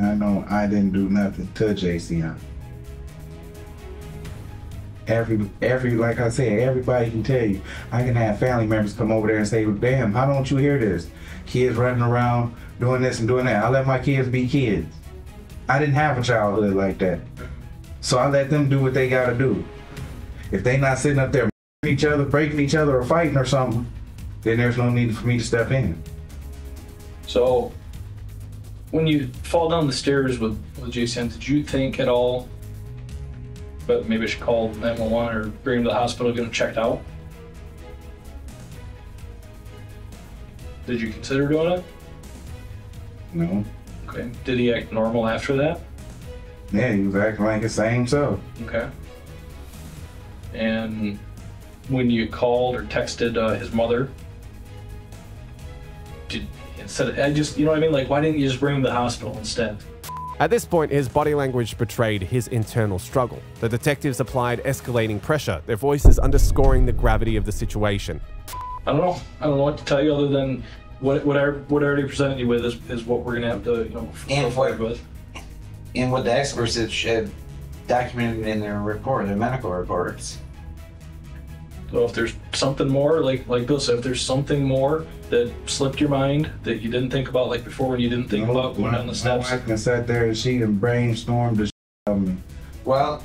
I know I didn't do nothing to JCN. Every like I said, everybody can tell you. I can have family members come over there and say, damn, how don't you hear this? Kids running around doing this and doing that. I let my kids be kids. I didn't have a childhood like that. So I let them do what they gotta do. If they not sitting up there each other, breaking each other or fighting or something, then there's no need for me to step in. So when you fall down the stairs with JCN, did you think at all, but maybe I should call 911 or bring him to the hospital, get him checked out? Did you consider doing it? No. Okay. Did he act normal after that? Yeah, he was acting like his same self. Okay. And when you called or texted his mother, instead of, you know what I mean? Like, why didn't you just bring him to the hospital instead? At this point, his body language betrayed his internal struggle. The detectives applied escalating pressure, their voices underscoring the gravity of the situation. I don't know. I don't know what to tell you other than what I already presented you with is what we're gonna have to, you know, and with. And what the experts have documented in their report, their medical reports. So if there's something more, like Bill said, if there's something more that slipped your mind that you didn't think about, like before when you didn't think about going down the steps. My wife can sat there and she done brainstormed the shit out of me. Well,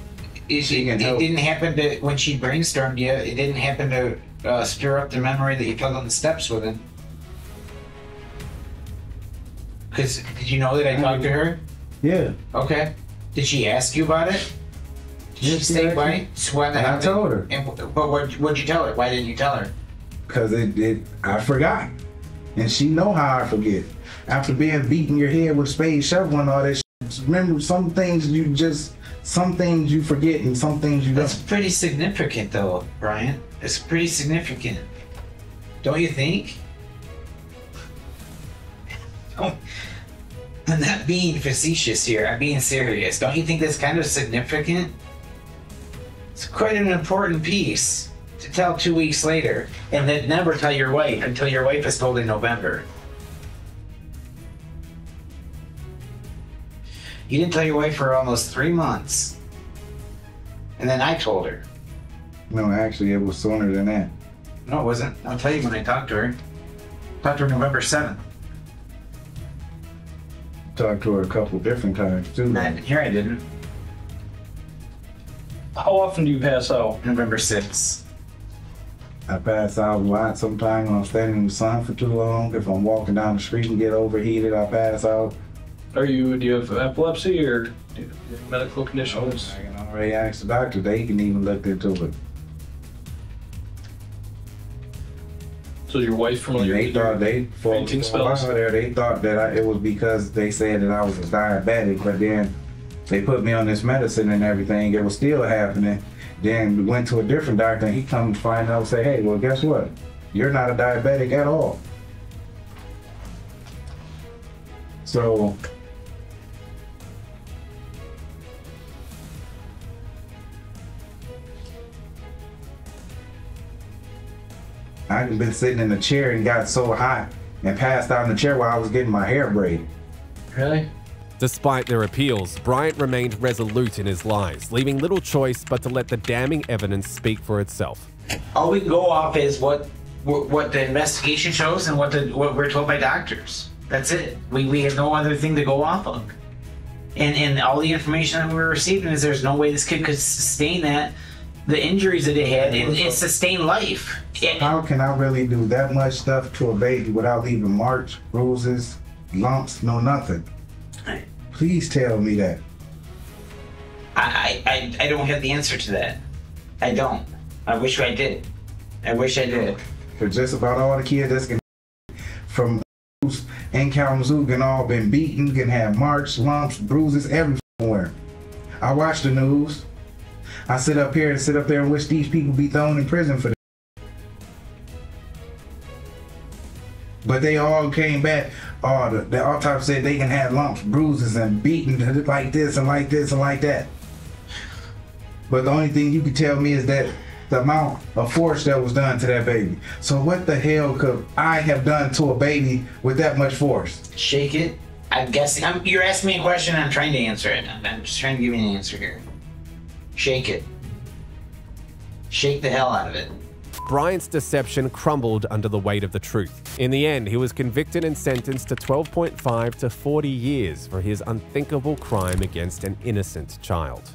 it didn't happen to, when she brainstormed you, it didn't happen to stir up the memory that you fell on the steps with him. Because, did you know that I talked to her? Yeah. Okay. Did she ask you about it? Did she say why? And I told her. But what'd you tell her? Why didn't you tell her? Because I forgot. And she know how I forget. After being beaten your head with spade shovel and all that shit, remember some things you forget and some things you don't. That's pretty significant though, Brian. It's pretty significant. Don't you think? I'm not being facetious here, I'm being serious. Don't you think that's kind of significant? It's quite an important piece to tell 2 weeks later, and then never tell your wife until your wife is told in November. You didn't tell your wife for almost 3 months. And then I told her. No, actually it was sooner than that. No, it wasn't. I'll tell you when I talked to her. Talked to her November 7th. Talked to her a couple different times too. Here I didn't. How often do you pass out? November 6th. I pass out a lot sometimes when I'm standing in the sun for too long. If I'm walking down the street and get overheated, I pass out. Do you have epilepsy or do you have medical conditions? I can already ask the doctor. They can even look into it. So your wife from they thought they thought that it was because they said that I was a diabetic, but then they put me on this medicine and everything. It was still happening. Then we went to a different doctor and he come to find out and say, hey, well, guess what? You're not a diabetic at all. So I've been sitting in the chair and got so hot and passed out in the chair while I was getting my hair braided. Really? Despite their appeals, Bryant remained resolute in his lies, leaving little choice but to let the damning evidence speak for itself. All we can go off is what the investigation shows and what we're told by doctors. That's it. We have no other thing to go off of. And all the information that we're receiving is there's no way this kid could sustain the injuries that it had and sustain life. How can I really do that much stuff to a baby without leaving marks, bruises, lumps, no nothing? Please tell me that. I don't have the answer to that. I don't. I wish I did. I wish I did. For just about all the kids that's from in Kalamazoo can all been beaten, can have marks, lumps, bruises, everywhere. I watch the news. I sit up there and wish these people be thrown in prison for that. But they all came back, the autopsy said they can have lumps, bruises, and beaten like this and like this and like that. But the only thing you can tell me is that the amount of force that was done to that baby. So what the hell could I have done to a baby with that much force? Shake it. I'm guessing. You're asking me a question. I'm trying to answer it. I'm just trying to give you an answer here. Shake it. Shake the hell out of it. Bryant's deception crumbled under the weight of the truth. In the end, he was convicted and sentenced to 12.5 to 40 years for his unthinkable crime against an innocent child.